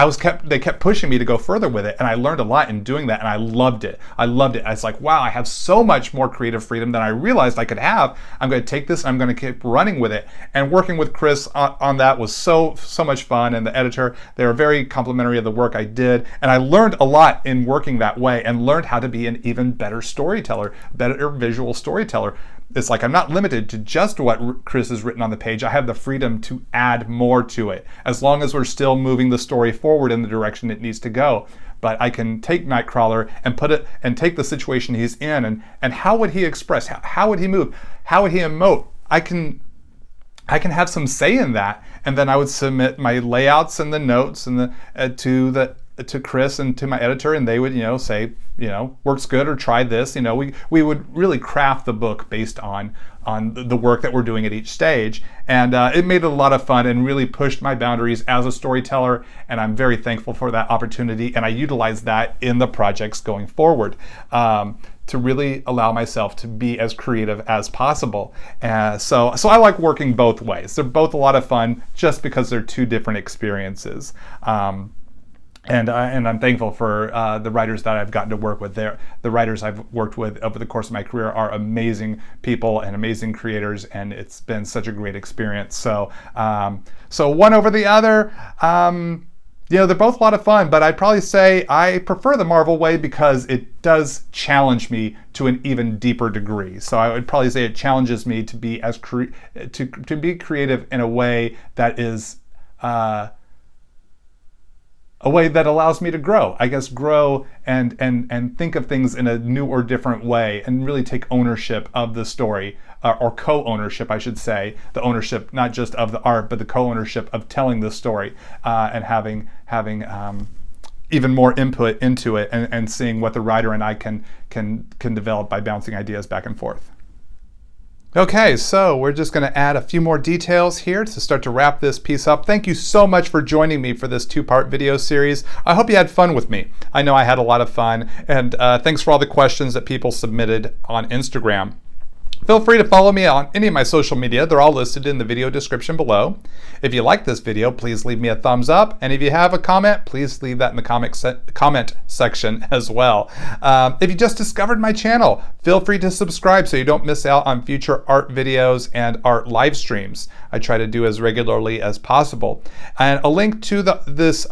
S1: they kept pushing me to go further with it. And I learned a lot in doing that. And I loved it. I was like, wow, I have so much more creative freedom than I realized I could have. I'm going to take this, I'm going to keep running with it. And working with Chris on that was so much fun. And the editor, they were very complimentary of the work I did. And I learned a lot in working that way, and learned how to be an even better storyteller, better visual storyteller. It's like I'm not limited to just what Chris has written on the page. I have the freedom to add more to it, as long as we're still moving the story forward in the direction it needs to go. But I can take Nightcrawler and put it, and take the situation he's in, and how would he express? How would he move? How would he emote? I can have some say in that, and then I would submit my layouts and the notes and to Chris and to my editor, and they would say works good, or try this. We would really craft the book based on the work that we're doing at each stage, and it made it a lot of fun and really pushed my boundaries as a storyteller, and I'm very thankful for that opportunity, and I utilize that in the projects going forward. To really allow myself to be as creative as possible. So I like working both ways. They're both a lot of fun, just because they're two different experiences. And I'm thankful for the writers that I've gotten to work with. The writers I've worked with over the course of my career are amazing people and amazing creators, and it's been such a great experience. So one over the other. They're both a lot of fun, but I'd probably say I prefer the Marvel way because it does challenge me to an even deeper degree. So I would probably say it challenges me to be to be creative in a way that is a way that allows me to grow. I guess grow and think of things in a new or different way, and really take ownership of the story, or co-ownership, I should say. The ownership, not just of the art, but the co-ownership of telling the story, and having even more input into it, and seeing what the writer and I can develop by bouncing ideas back and forth. Okay, so we're just going to add a few more details here to start to wrap this piece up. Thank you so much for joining me for this 2-part video series. I hope you had fun with me. I know I had a lot of fun, and thanks for all the questions that people submitted on Instagram. Feel free to follow me on any of my social media. They're all listed in the video description below. If you like this video, please leave me a thumbs up. And if you have a comment, please leave that in the comment section as well. If you just discovered my channel, feel free to subscribe so you don't miss out on future art videos and art live streams. I try to do as regularly as possible. And a link to this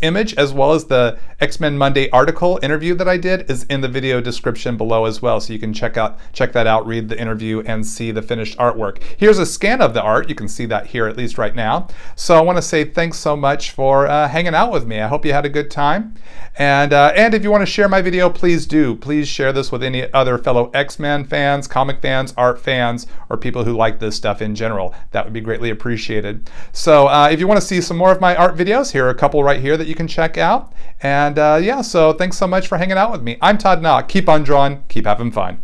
S1: image, as well as the X-MenMonday article interview that I did, is in the video description below as well. So you can check that out, read the interview, and see the finished artwork. Here's a scan of the art. You can see that here, at least right now. So I want to say thanks so much for hanging out with me. I hope you had a good time. And if you want to share my video, please do. Please share this with any other fellow X-Men fans, comic fans, art fans, or people who like this stuff in general. That would be greatly appreciated. So if you want to see some more of my art videos, here are a couple right here that you can check out. And so thanks so much for hanging out with me. I'm Todd Nauck. Keep on drawing, keep having fun.